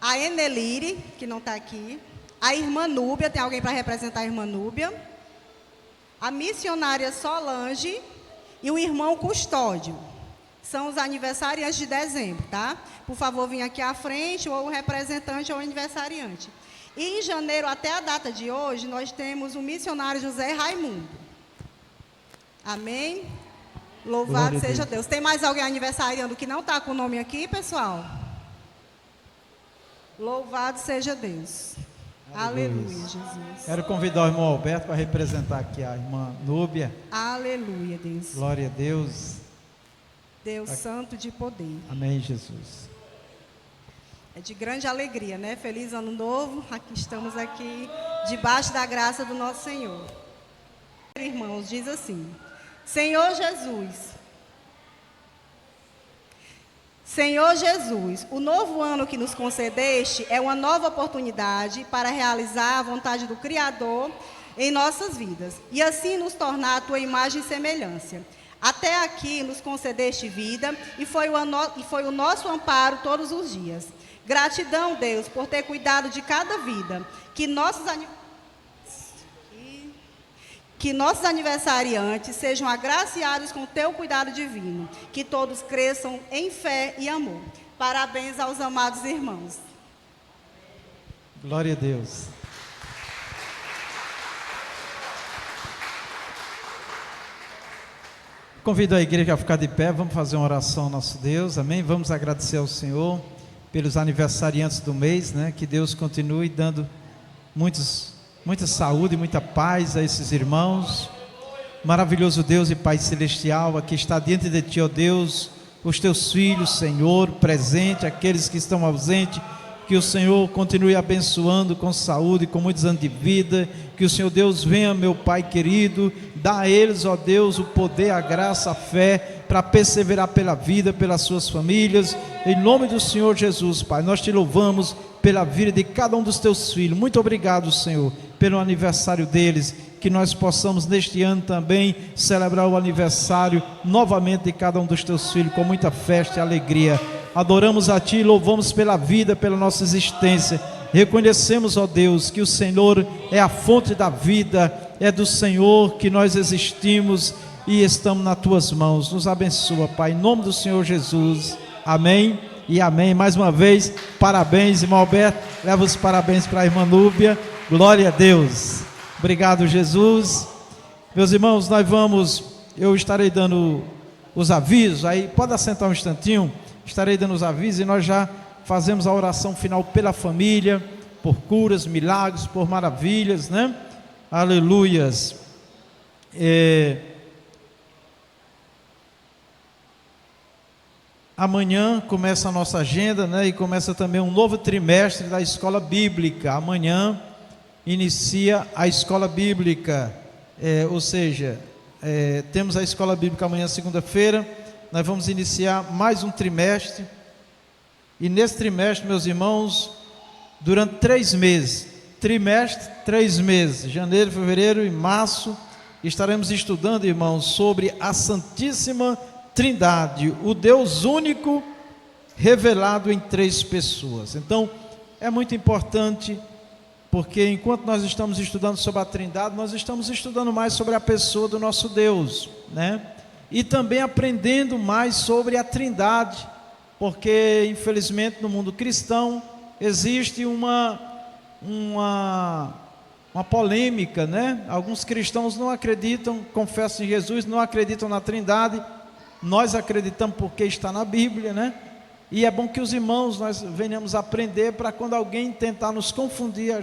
a Enelire, que não está aqui, a irmã Núbia, tem alguém para representar a irmã Núbia, a missionária Solange e o irmão Custódio. São os aniversariantes de dezembro, tá? Por favor, venha aqui à frente, ou o representante ou o aniversariante. E em janeiro, até a data de hoje, nós temos o missionário José Raimundo. Amém? Louvado seja Deus. Tem mais alguém aniversariando que não está com o nome aqui, pessoal? Louvado seja Deus. Aleluia, Jesus. Quero convidar o irmão Alberto para representar aqui a irmã Núbia. Aleluia, Deus. Glória a Deus. Deus santo de poder. Amém, Jesus. É de grande alegria, né? Feliz ano novo. Aqui estamos aqui, debaixo da graça do nosso Senhor. Irmãos, diz assim: Senhor Jesus, o novo ano que nos concedeste é uma nova oportunidade para realizar a vontade do Criador em nossas vidas e assim nos tornar a tua imagem e semelhança. Até aqui nos concedeste vida e foi o nosso amparo todos os dias. Gratidão, Deus, por ter cuidado de cada vida. Que nossos aniversariantes sejam agraciados com teu cuidado divino. Que todos cresçam em fé e amor. Parabéns aos amados irmãos. Glória a Deus. Convido a igreja a ficar de pé, vamos fazer uma oração ao nosso Deus, amém? Vamos agradecer ao Senhor pelos aniversariantes do mês, né? Que Deus continue dando muita saúde, muita paz a esses irmãos. Maravilhoso Deus e Pai Celestial, aqui está diante de Ti, ó Deus, os Teus filhos, Senhor, presente, aqueles que estão ausentes, que o Senhor continue abençoando com saúde, com muitos anos de vida, que o Senhor Deus venha, meu Pai querido, dá a eles, ó Deus, o poder, a graça, a fé, para perseverar pela vida, pelas suas famílias, em nome do Senhor Jesus, Pai, nós Te louvamos pela vida de cada um dos Teus filhos, muito obrigado, Senhor, pelo aniversário deles, que nós possamos neste ano também celebrar o aniversário novamente de cada um dos Teus filhos, com muita festa e alegria. Adoramos a Ti, louvamos pela vida, pela nossa existência. Reconhecemos, ó Deus, que o Senhor é a fonte da vida, é do Senhor que nós existimos e estamos nas Tuas mãos. Nos abençoa, Pai, em nome do Senhor Jesus. Amém e amém. Mais uma vez, parabéns, irmão Alberto. Leva os parabéns para a irmã Núbia. Glória a Deus. Obrigado, Jesus. Meus irmãos, eu estarei dando os avisos. Aí, pode assentar um instantinho. Estarei dando os avisos e nós já fazemos a oração final pela família, por curas, milagres, por maravilhas, né? Aleluias. Amanhã começa a nossa agenda, né? E começa também um novo trimestre da escola bíblica. Amanhã inicia a escola bíblica, ou seja, temos a escola bíblica amanhã, segunda-feira. Nós vamos iniciar mais um trimestre. E nesse trimestre, meus irmãos, durante 3 meses, trimestre, 3 meses, janeiro, fevereiro e março, estaremos estudando, irmãos, sobre a Santíssima Trindade, o Deus único revelado em 3 pessoas. Então, é muito importante, porque enquanto nós estamos estudando sobre a Trindade, nós estamos estudando mais sobre a pessoa do nosso Deus, né? E também aprendendo mais sobre a Trindade, porque infelizmente no mundo cristão existe uma polêmica, né? Alguns cristãos não acreditam, confessam em Jesus, não acreditam na Trindade. Nós acreditamos porque está na Bíblia, né? E é bom que os irmãos, nós venhamos aprender, para quando alguém tentar nos confundir,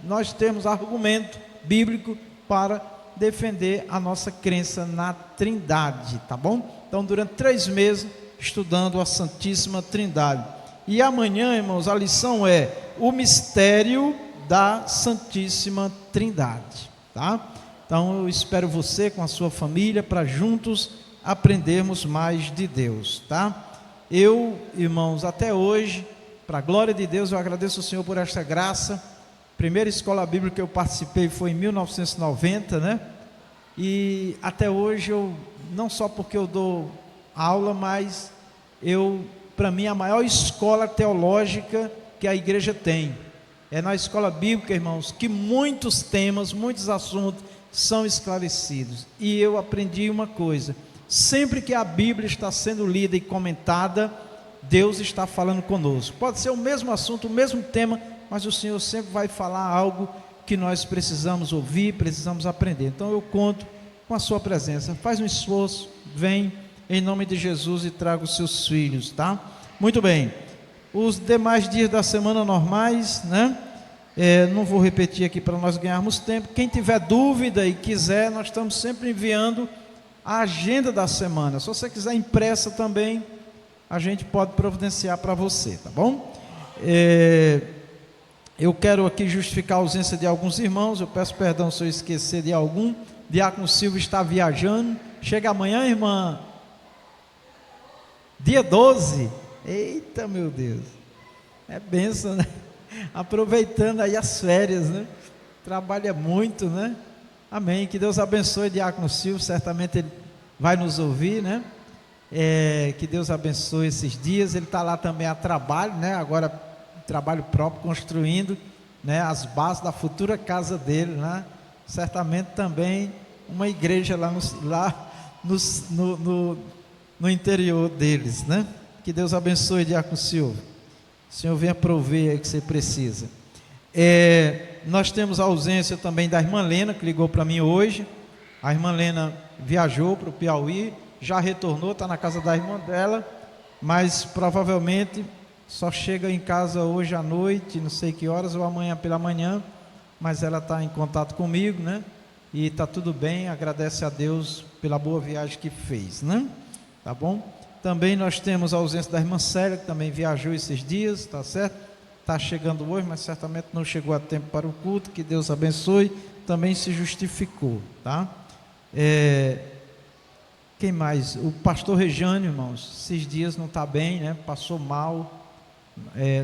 nós temos argumento bíblico para defender a nossa crença na Trindade, tá bom? Então, durante 3 meses, estudando a Santíssima Trindade. E amanhã, irmãos, a lição é o mistério da Santíssima Trindade, tá? Então, eu espero você com a sua família para juntos aprendermos mais de Deus, tá? Eu, irmãos, até hoje, para a glória de Deus, eu agradeço ao Senhor por esta graça. Primeira escola bíblica que eu participei foi em 1990, né? E até hoje não só porque eu dou aula, mas para mim, a maior escola teológica que a igreja tem é na escola bíblica, irmãos, que muitos temas, muitos assuntos são esclarecidos. E eu aprendi uma coisa: sempre que a Bíblia está sendo lida e comentada, Deus está falando conosco. Pode ser o mesmo assunto, o mesmo tema, mas o Senhor sempre vai falar algo que nós precisamos ouvir, precisamos aprender. Então eu conto com a sua presença. Faz um esforço, vem em nome de Jesus e traga os seus filhos, tá? Muito bem. Os demais dias da semana normais, né? Não vou repetir aqui para nós ganharmos tempo. Quem tiver dúvida e quiser, nós estamos sempre enviando a agenda da semana. Se você quiser impressa também, a gente pode providenciar para você, tá bom? Eu quero aqui justificar a ausência de alguns irmãos. Eu peço perdão se eu esquecer de algum. Diácono Silvio está viajando. Chega amanhã, irmã. Dia 12. Eita, meu Deus. É bênção, né? Aproveitando aí as férias, né? Trabalha muito, né? Amém. Que Deus abençoe Diácono Silvio. Certamente ele vai nos ouvir, né? Que Deus abençoe esses dias. Ele está lá também a trabalho, né? Agora, trabalho próprio, construindo, né, as bases da futura casa dele, né? Certamente também uma igreja lá no interior deles, né? Que Deus abençoe, Diácono Silvio. O Senhor venha prover aí que você precisa. Nós temos a ausência também da irmã Lena, que ligou para mim hoje. A irmã Lena viajou para o Piauí, já retornou, está na casa da irmã dela, mas provavelmente só chega em casa hoje à noite, não sei que horas, ou amanhã pela manhã, mas ela está em contato comigo, né? E está tudo bem, agradece a Deus pela boa viagem que fez, né? Tá bom? Também nós temos a ausência da irmã Célia, que também viajou esses dias, tá certo? Está chegando hoje, mas certamente não chegou a tempo para o culto. Que Deus abençoe. Também se justificou, tá? Quem mais? O pastor Rejane, irmãos, esses dias não está bem, né? Passou mal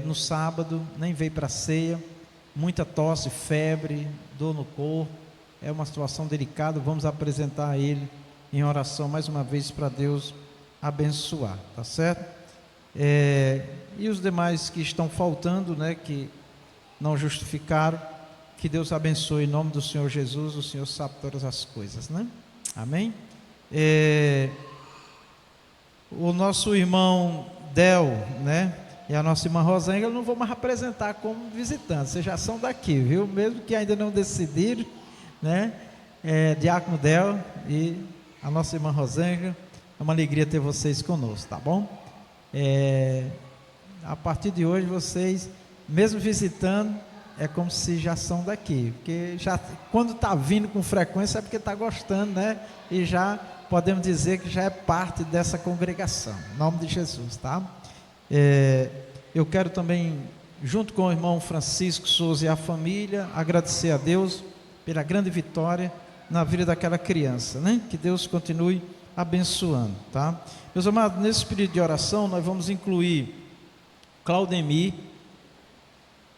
no sábado, nem veio para a ceia, muita tosse, febre, dor no corpo. É uma situação delicada. Vamos apresentar a ele em oração mais uma vez para Deus abençoar, tá certo? E os demais que estão faltando, né, que não justificaram, que Deus abençoe em nome do Senhor Jesus. O Senhor sabe todas as coisas, né? Amém? O nosso irmão Del, né? E a nossa irmã Rosângela, eu não vou mais apresentar como visitantes, vocês já são daqui, viu? Mesmo que ainda não decidiram, né? Diácono Del e a nossa irmã Rosângela, é uma alegria ter vocês conosco, tá bom? A partir de hoje, vocês, mesmo visitando, é como se já são daqui, porque já, quando está vindo com frequência é porque está gostando, né? E já podemos dizer que já é parte dessa congregação, em nome de Jesus, tá? Eu quero também, junto com o irmão Francisco Souza e a família, agradecer a Deus pela grande vitória na vida daquela criança, né? Que Deus continue abençoando, tá? Meus amados, nesse período de oração nós vamos incluir Claudemir,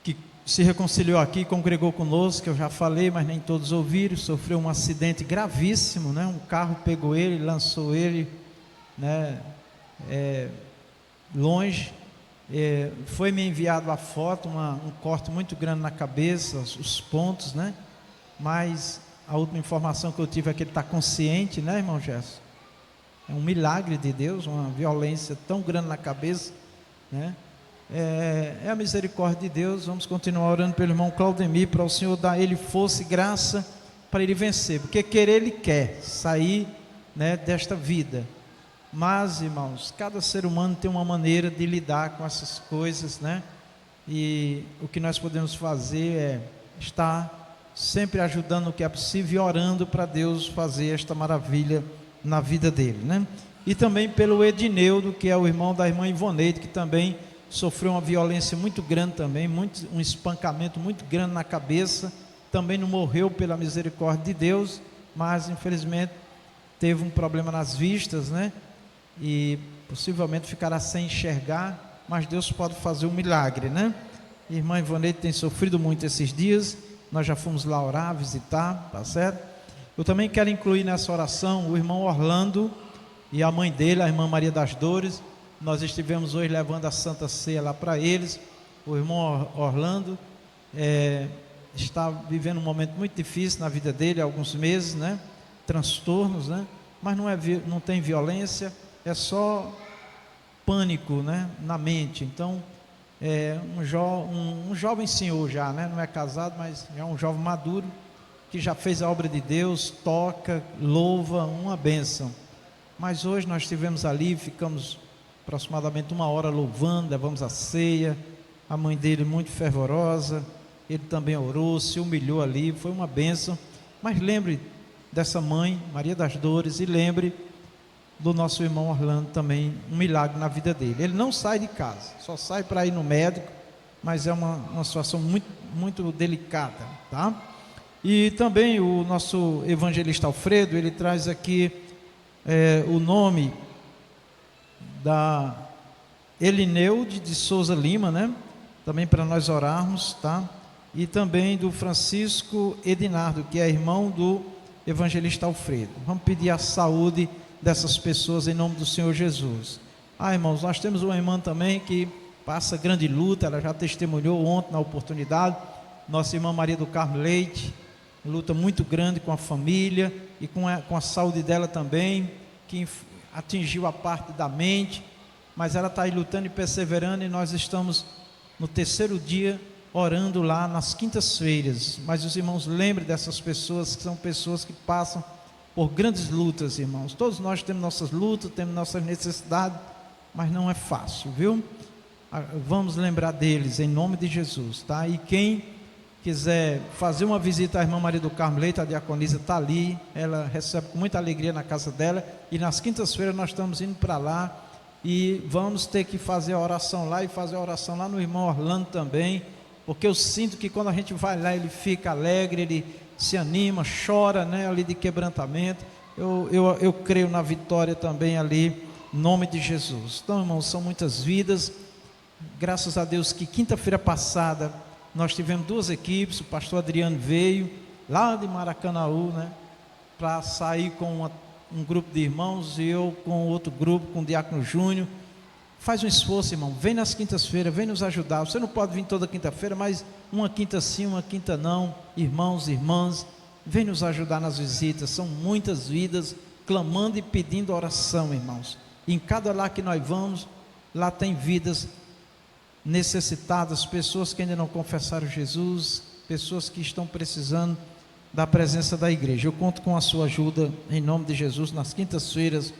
que se reconciliou aqui e congregou conosco, que eu já falei, mas nem todos ouviram, sofreu um acidente gravíssimo, né? Um carro pegou ele, lançou ele, né? Longe. Foi me enviado a foto, um corte muito grande na cabeça, os pontos, né? Mas a última informação que eu tive é que ele está consciente, né, irmão Gerson? É um milagre de Deus, uma violência tão grande na cabeça, né? É a misericórdia de Deus. Vamos continuar orando pelo irmão Claudemir, para o Senhor dar a ele força e graça para ele vencer, porque querer ele quer sair, né, desta vida. Mas, irmãos, cada ser humano tem uma maneira de lidar com essas coisas, né? E o que nós podemos fazer é estar sempre ajudando o que é possível e orando para Deus fazer esta maravilha na vida dele, né? E também pelo Edineudo, que é o irmão da irmã Ivoneide, que também sofreu uma violência muito grande também, um espancamento muito grande na cabeça, também não morreu pela misericórdia de Deus, mas infelizmente teve um problema nas vistas, né? E possivelmente ficará sem enxergar, mas Deus pode fazer um milagre, né? Irmã Ivoneide tem sofrido muito esses dias, nós já fomos lá orar, visitar, tá certo? Eu também quero incluir nessa oração o irmão Orlando e a mãe dele, a irmã Maria das Dores. Nós estivemos hoje levando a Santa Ceia lá para eles. O irmão Orlando está vivendo um momento muito difícil na vida dele, há alguns meses, né? Transtornos, né? Mas não tem violência, é só pânico, né? Na mente. Então, um jovem senhor já, né? Não é casado, mas é um jovem maduro, que já fez a obra de Deus, toca, louva, uma bênção. Mas hoje nós estivemos ali, ficamos aproximadamente 1 hora louvando, levamos a ceia, a mãe dele muito fervorosa, ele também orou, se humilhou ali, foi uma bênção. Mas lembre dessa mãe, Maria das Dores, e lembre do nosso irmão Orlando também, um milagre na vida dele. Ele não sai de casa, só sai para ir no médico, mas é uma situação muito, muito delicada, tá? E também o nosso evangelista Alfredo, ele traz aqui o nome da Elineude de Souza Lima, né? Também para nós orarmos, tá? E também do Francisco Edinardo, que é irmão do evangelista Alfredo. Vamos pedir a saúde dessas pessoas em nome do Senhor Jesus. Irmãos, nós temos uma irmã também que passa grande luta, ela já testemunhou ontem na oportunidade, nossa irmã Maria do Carmo Leite, luta muito grande com a família e com a saúde dela também, que atingiu a parte da mente, mas ela está aí lutando e perseverando, e nós estamos no 3º dia orando lá nas quintas-feiras. Mas os irmãos, lembrem dessas pessoas, que são pessoas que passam por grandes lutas, irmãos. Todos nós temos nossas lutas, temos nossas necessidades, mas não é fácil, viu? Vamos lembrar deles em nome de Jesus, tá? E quem quiser fazer uma visita à irmã Maria do Carmo Leite, a diaconisa está ali, ela recebe com muita alegria na casa dela, e nas quintas-feiras nós estamos indo para lá, e vamos ter que fazer a oração lá, e fazer a oração lá no irmão Orlando também, porque eu sinto que quando a gente vai lá, ele fica alegre, ele se anima, chora, né, ali de quebrantamento. Eu creio na vitória também ali, em nome de Jesus. Então, irmãos, são muitas vidas, graças a Deus que quinta-feira passada nós tivemos 2 equipes, o pastor Adriano veio lá de Maracanaú, né, para sair com um grupo de irmãos, e eu com outro grupo, com o Diácono Júnior. Faz um esforço, irmão, vem nas quintas-feiras, vem nos ajudar. Você não pode vir toda quinta-feira, mas uma quinta sim, uma quinta não. Irmãos, irmãs, vem nos ajudar nas visitas. São muitas vidas clamando e pedindo oração, irmãos. E em cada lar que nós vamos, Lá tem vidas necessitadas, pessoas que ainda não confessaram Jesus, pessoas que estão precisando da presença da igreja. Eu conto com a sua ajuda, em nome de Jesus. Nas quintas-feiras,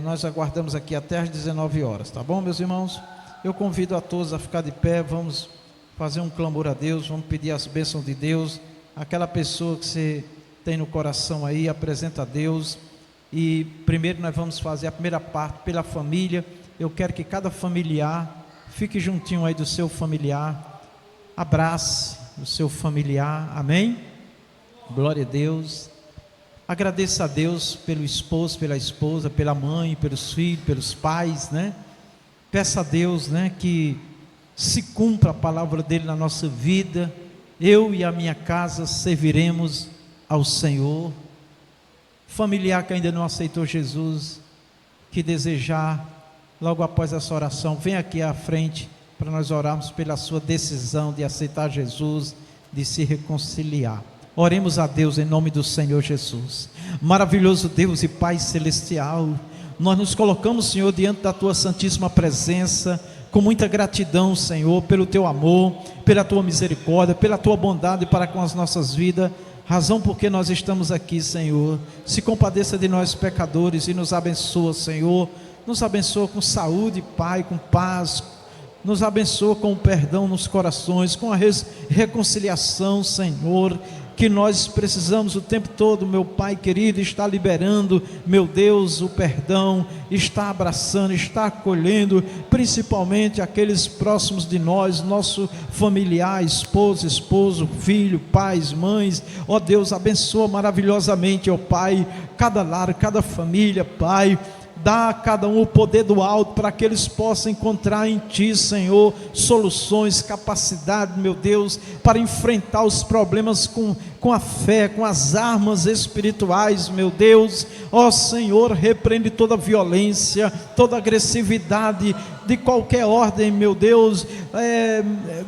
nós aguardamos aqui até às 19 horas, tá bom, meus irmãos? Eu convido a todos a ficar de pé, vamos fazer um clamor a Deus, vamos pedir as bênçãos de Deus. Aquela pessoa que você tem no coração aí, apresenta a Deus. E primeiro nós vamos fazer a primeira parte pela família. Eu quero que cada familiar fique juntinho aí do seu familiar, abrace o seu familiar, amém? Glória a Deus. Agradeça a Deus pelo esposo, pela esposa, pela mãe, pelos filhos, pelos pais, né? Peça a Deus, né, que se cumpra a palavra dele na nossa vida. Eu e a minha casa serviremos ao Senhor. Familiar que ainda não aceitou Jesus, que desejar, logo após essa oração, vem aqui à frente para nós orarmos pela sua decisão de aceitar Jesus, de se reconciliar. Oremos a Deus em nome do Senhor Jesus. Maravilhoso Deus e Pai celestial, nós nos colocamos, Senhor, diante da tua santíssima presença, com muita gratidão, Senhor, pelo teu amor, pela tua misericórdia, pela tua bondade para com as nossas vidas, razão porque nós estamos aqui, Senhor. Se compadeça de nós pecadores e nos abençoa, Senhor. Nos abençoa com saúde, Pai, com paz. Nos abençoa com o perdão nos corações, com a reconciliação, Senhor, que nós precisamos o tempo todo, meu Pai querido, está liberando, meu Deus, o perdão, está abraçando, está acolhendo, principalmente aqueles próximos de nós, nosso familiar, esposo, filho, pais, mães. Ó Deus, abençoa maravilhosamente, ó Pai, cada lar, cada família, Pai. Dá a cada um o poder do alto, para que eles possam encontrar em Ti, Senhor, soluções, capacidade, meu Deus, para enfrentar os problemas com a fé, com as armas espirituais, meu Deus. Ó Senhor, repreende toda violência, toda agressividade, de qualquer ordem, meu Deus,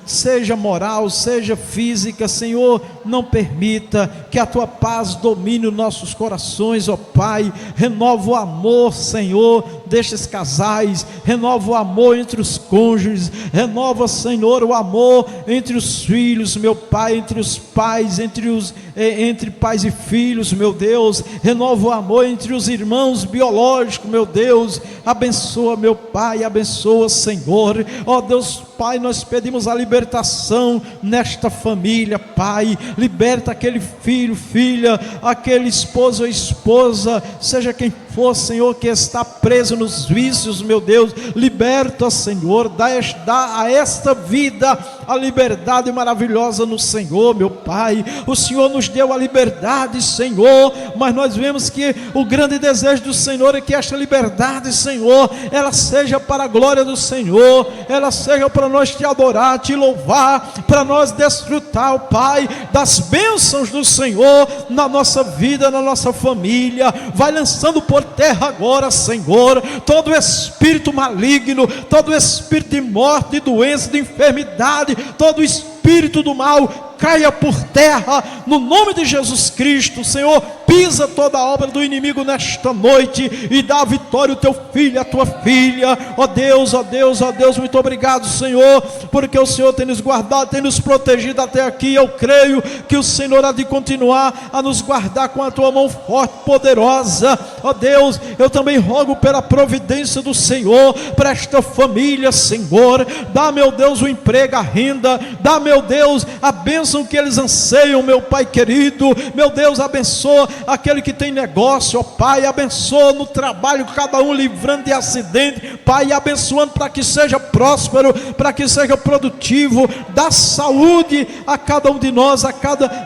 seja moral, seja física, Senhor, não permita que a Tua paz domine os nossos corações, ó Pai. Renova o amor, Senhor, destes casais, renova o amor entre os cônjuges, renova, Senhor, o amor entre os filhos, meu Pai, entre os pais, entre pais e filhos, meu Deus, renova o amor entre os irmãos biológicos, meu Deus. Abençoa, meu Pai, abençoa, Senhor. Ó Deus Pai, nós pedimos a libertação nesta família, Pai. Liberta aquele filho, filha, aquele esposo ou esposa, seja quem for, Senhor, que está preso nos vícios, meu Deus. Liberta, Senhor, dá a esta vida a liberdade maravilhosa no Senhor, meu Pai. O Senhor nos deu a liberdade, Senhor, mas nós vemos que o grande desejo do Senhor é que esta liberdade, Senhor, ela seja para a glória do Senhor, ela seja para nós te adorar, te louvar, para nós desfrutar, ó Pai, das bênçãos do Senhor na nossa vida, na nossa família. Vai lançando por terra agora, Senhor, todo espírito maligno, todo espírito de morte, de doença, de enfermidade, todo espírito do mal, caia por terra, no nome de Jesus Cristo. Senhor, pisa toda a obra do inimigo nesta noite e dá a vitória ao teu filho, à tua filha. Ó Deus, ó Deus, ó Deus, muito obrigado, Senhor, porque o Senhor tem nos guardado, tem nos protegido até aqui. Eu creio que o Senhor há de continuar a nos guardar com a tua mão forte, poderosa. Ó Deus, eu também rogo pela providência do Senhor para esta família, Senhor. Dá, meu Deus, o emprego, a renda, dá, meu Deus, a bênção que eles anseiam, meu Pai querido. Meu Deus, abençoa aquele que tem negócio, ó Pai, abençoa no trabalho, cada um livrando de acidente, Pai, abençoando para que seja próspero, para que seja produtivo. Dá saúde a cada um de nós,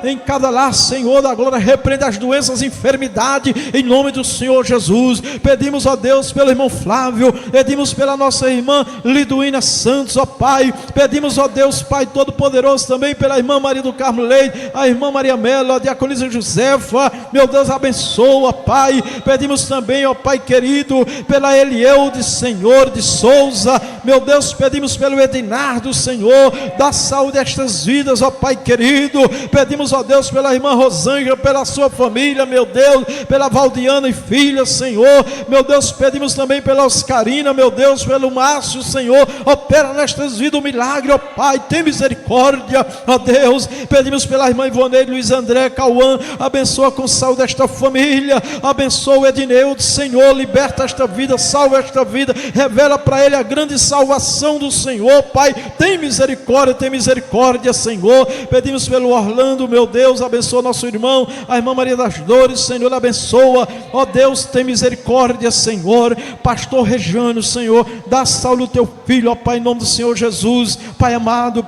em cada lar, Senhor da glória. Repreende as doenças, enfermidade, em nome do Senhor Jesus. Pedimos, ó Deus, pelo irmão Flávio, pedimos pela nossa irmã Liduína Santos, ó Pai, pedimos, ó Deus, Pai todo-poderoso, também pela irmã Maria do Carmo Leite, a irmã Maria Melo, a diaconisa Josefa, meu Deus, abençoa, Pai. Pedimos também, ó Pai querido, pela Elieude, Senhor, de Souza, meu Deus, pedimos pelo Edinardo, Senhor, dá saúde a estas vidas, ó Pai querido, pedimos, ó Deus, pela irmã Rosângela, pela sua família, meu Deus, pela Valdiana e filha, Senhor, meu Deus, pedimos também pela Oscarina, meu Deus, pelo Márcio, Senhor, opera nestas vidas um milagre, ó Pai, tem misericórdia, ó Deus, pedimos pela irmã Ivonei, Luiz André, Cauã, abençoa com saúde esta família, abençoa o Edneudo, Senhor, liberta esta vida, salva esta vida, revela para ele a grande salvação do Senhor, Pai, tem misericórdia, Senhor, pedimos pelo Orlando, meu Deus, abençoa nosso irmão, a irmã Maria das Dores, Senhor, abençoa, ó Deus, tem misericórdia, Senhor, pastor Rejano, Senhor, dá saúde ao teu filho, ó Pai, em nome do Senhor Jesus, Pai amado,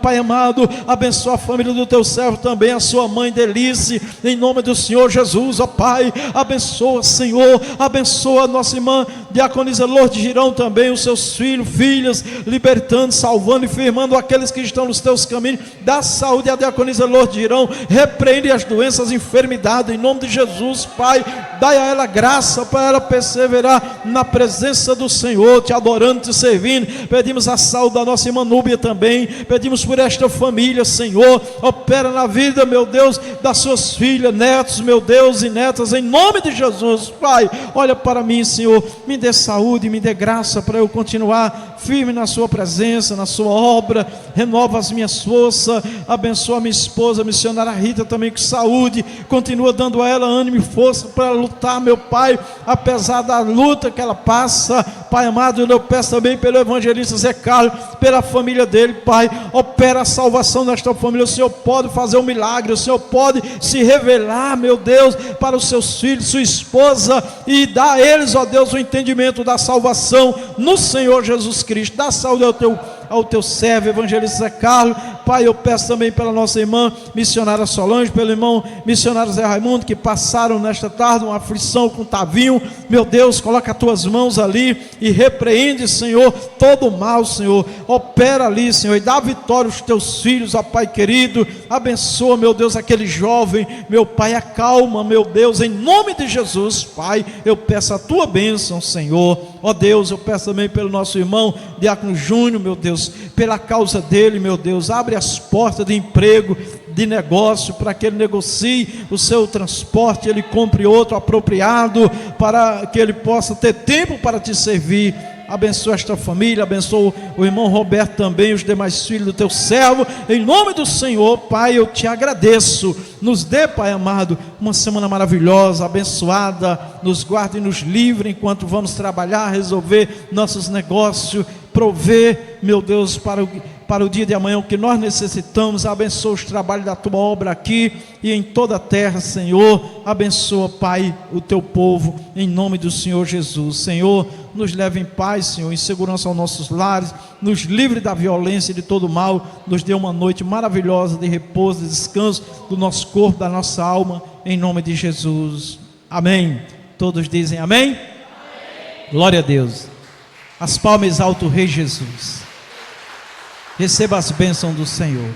abençoa a família do teu servo também, a sua mãe Delice, em nome do Senhor Jesus, ó Pai, abençoa, Senhor, abençoa a nossa irmã Diaconisa Lourdes Girão também, os seus filhos, filhas, libertando, salvando e firmando aqueles que estão nos teus caminhos, dá saúde à Diaconisa Lourdes Girão, repreende as doenças, enfermidades, em nome de Jesus, Pai, dai a ela graça para ela perseverar na presença do Senhor, te adorando, te servindo, pedimos a saúde da nossa irmã Núbia também, pedimos por esta família, Senhor, opera na vida, meu Deus, das suas filhas, netos, meu Deus, e netas, em nome de Jesus, Pai, olha para mim, Senhor, me dê saúde, me dê graça para eu continuar firme na sua presença, na sua obra, renova as minhas forças, abençoa a minha esposa, a missionária Rita também com saúde, continua dando a ela ânimo e força para lutar, meu Pai, apesar da luta que ela passa, Pai amado, eu peço também pelo evangelista Zé Carlos, pela família dele, Pai, opera a salvação nesta família, o Senhor pode fazer um milagre, o Senhor pode se revelar, meu Deus, para os seus filhos, sua esposa, e dá a eles, ó Deus, o entendimento da salvação no Senhor Jesus Cristo, dá saúde ao teu servo, evangelista Zé Carlos, Pai, eu peço também pela nossa irmã missionária Solange, pelo irmão missionário Zé Raimundo, que passaram nesta tarde uma aflição com o Tavinho, meu Deus, coloca as tuas mãos ali e repreende, Senhor, todo o mal, Senhor, opera ali, Senhor, e dá vitória aos teus filhos, ó Pai querido, abençoa, meu Deus, aquele jovem, meu Pai, acalma, meu Deus, em nome de Jesus, Pai, eu peço a tua bênção, Senhor, ó Deus, eu peço também pelo nosso irmão Diácono Júnior, meu Deus, pela causa dele, meu Deus, abre as portas de emprego, de negócio, para que ele negocie o seu transporte, ele compre outro apropriado, para que ele possa ter tempo para te servir. Abençoa esta família, abençoa o irmão Roberto também, os demais filhos do teu servo, em nome do Senhor, Pai, eu te agradeço, nos dê, Pai amado, uma semana maravilhosa, abençoada, nos guarde e nos livre, enquanto vamos trabalhar, resolver nossos negócios, prover, meu Deus, para o dia de amanhã, o que nós necessitamos, abençoa os trabalhos da tua obra aqui e em toda a terra, Senhor, abençoa, Pai, o teu povo, em nome do Senhor Jesus, Senhor, nos leve em paz, Senhor, em segurança aos nossos lares, nos livre da violência e de todo mal, nos dê uma noite maravilhosa de repouso, de descanso do nosso corpo, da nossa alma, em nome de Jesus, amém. Todos dizem amém? Amém. Glória a Deus. As palmas alto, Rei Jesus. Receba as bênçãos do Senhor.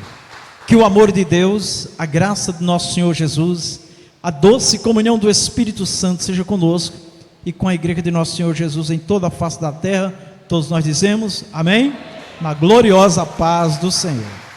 Que o amor de Deus, a graça do nosso Senhor Jesus, a doce comunhão do Espírito Santo seja conosco e com a igreja de nosso Senhor Jesus em toda a face da terra. Todos nós dizemos amém? Na gloriosa paz do Senhor.